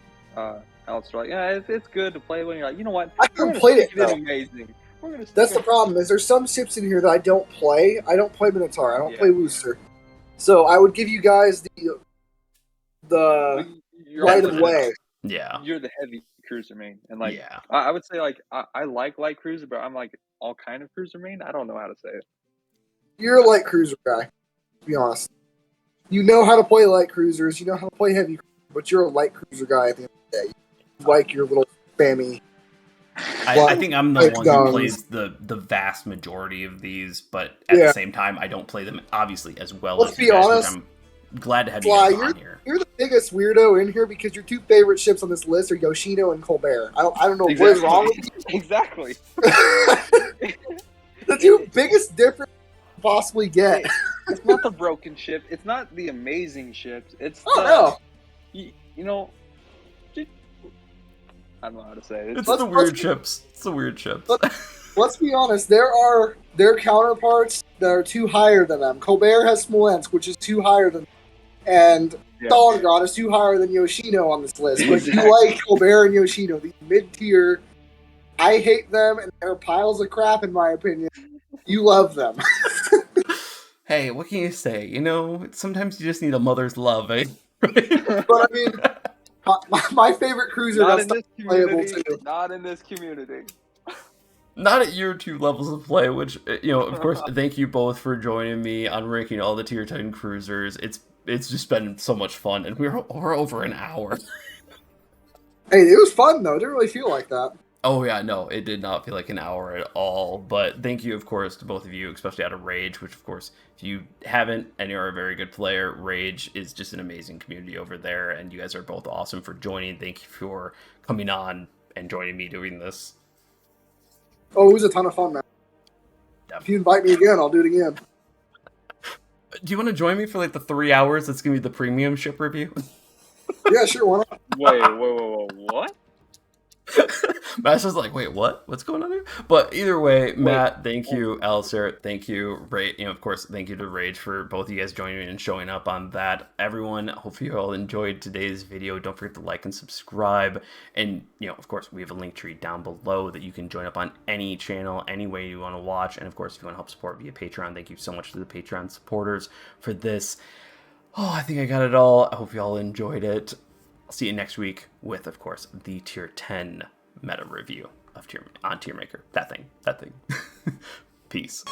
Alex are like, yeah, it's good to play when you're like, you know what? I haven't played it though. Amazing. That's the problem. Is there's some ships in here that I don't play. I don't play Minotaur. I don't play Worcester. So I would give you guys the right of way. Yeah. You're the heavy cruiser main, and like, yeah. I would say like I like light cruiser, but I'm like all kind of cruiser main. I don't know how to say it. You're a light cruiser guy, to be honest. You know how to play light cruisers. You know how to play heavy, but you're a light cruiser guy at the end of the day. You like your little spammy. I think I'm the one who plays the vast majority of these, but at the same time, I don't play them obviously as well. Let's as be you guys, honest. I'm glad to have you guys on here. You're the biggest weirdo in here because your two favorite ships on this list are Yoshino and Colbert. I don't know what is wrong with you. Exactly. The two biggest differences you possibly get. It's not the broken ship. It's not the amazing ships. It's you know. I don't know how to say it. It's the weird ships. It's the weird ships. Let's be honest. There are their counterparts that are two higher than them. Colbert has Smolensk, which is two higher than them. And Stalingrad is two higher than Yoshino on this list. But you like Colbert and Yoshino, the mid-tier. I hate them, and they're piles of crap, in my opinion. You love them. Hey, what can you say? You know, sometimes you just need a mother's love, eh? But I mean, my favorite cruiser that's playable too. Not in this community. Not at your 2 levels of play, which, of course, thank you both for joining me on ranking all the tier 10 cruisers. It's just been so much fun, and we're over an hour. Hey, it was fun, though. It didn't really feel like that. Oh, yeah, no, it did not feel like an hour at all. But thank you, of course, to both of you, especially out of Rage, which, of course, if you haven't and you're a very good player, Rage is just an amazing community over there, and you guys are both awesome for joining. Thank you for coming on and joining me doing this. Oh, it was a ton of fun, man. If you invite me again, I'll do it again. Do you want to join me for, the 3 hours that's going to be the premium ship review? Yeah, sure, why not? Wait, what? Matt's just like, wait, what? What's going on here? But either way, Matt, thank you. Alistair, thank you. Ray, of course, thank you to Rage for both of you guys joining me and showing up on that. Everyone, hopefully you all enjoyed today's video. Don't forget to like and subscribe. And, of course, we have a link tree down below that you can join up on any channel, any way you want to watch. And, of course, if you want to help support via Patreon, thank you so much to the Patreon supporters for this. Oh, I think I got it all. I hope you all enjoyed it. I'll see you next week with, of course, the Tier 10 meta review of Tier Maker. That thing. Peace.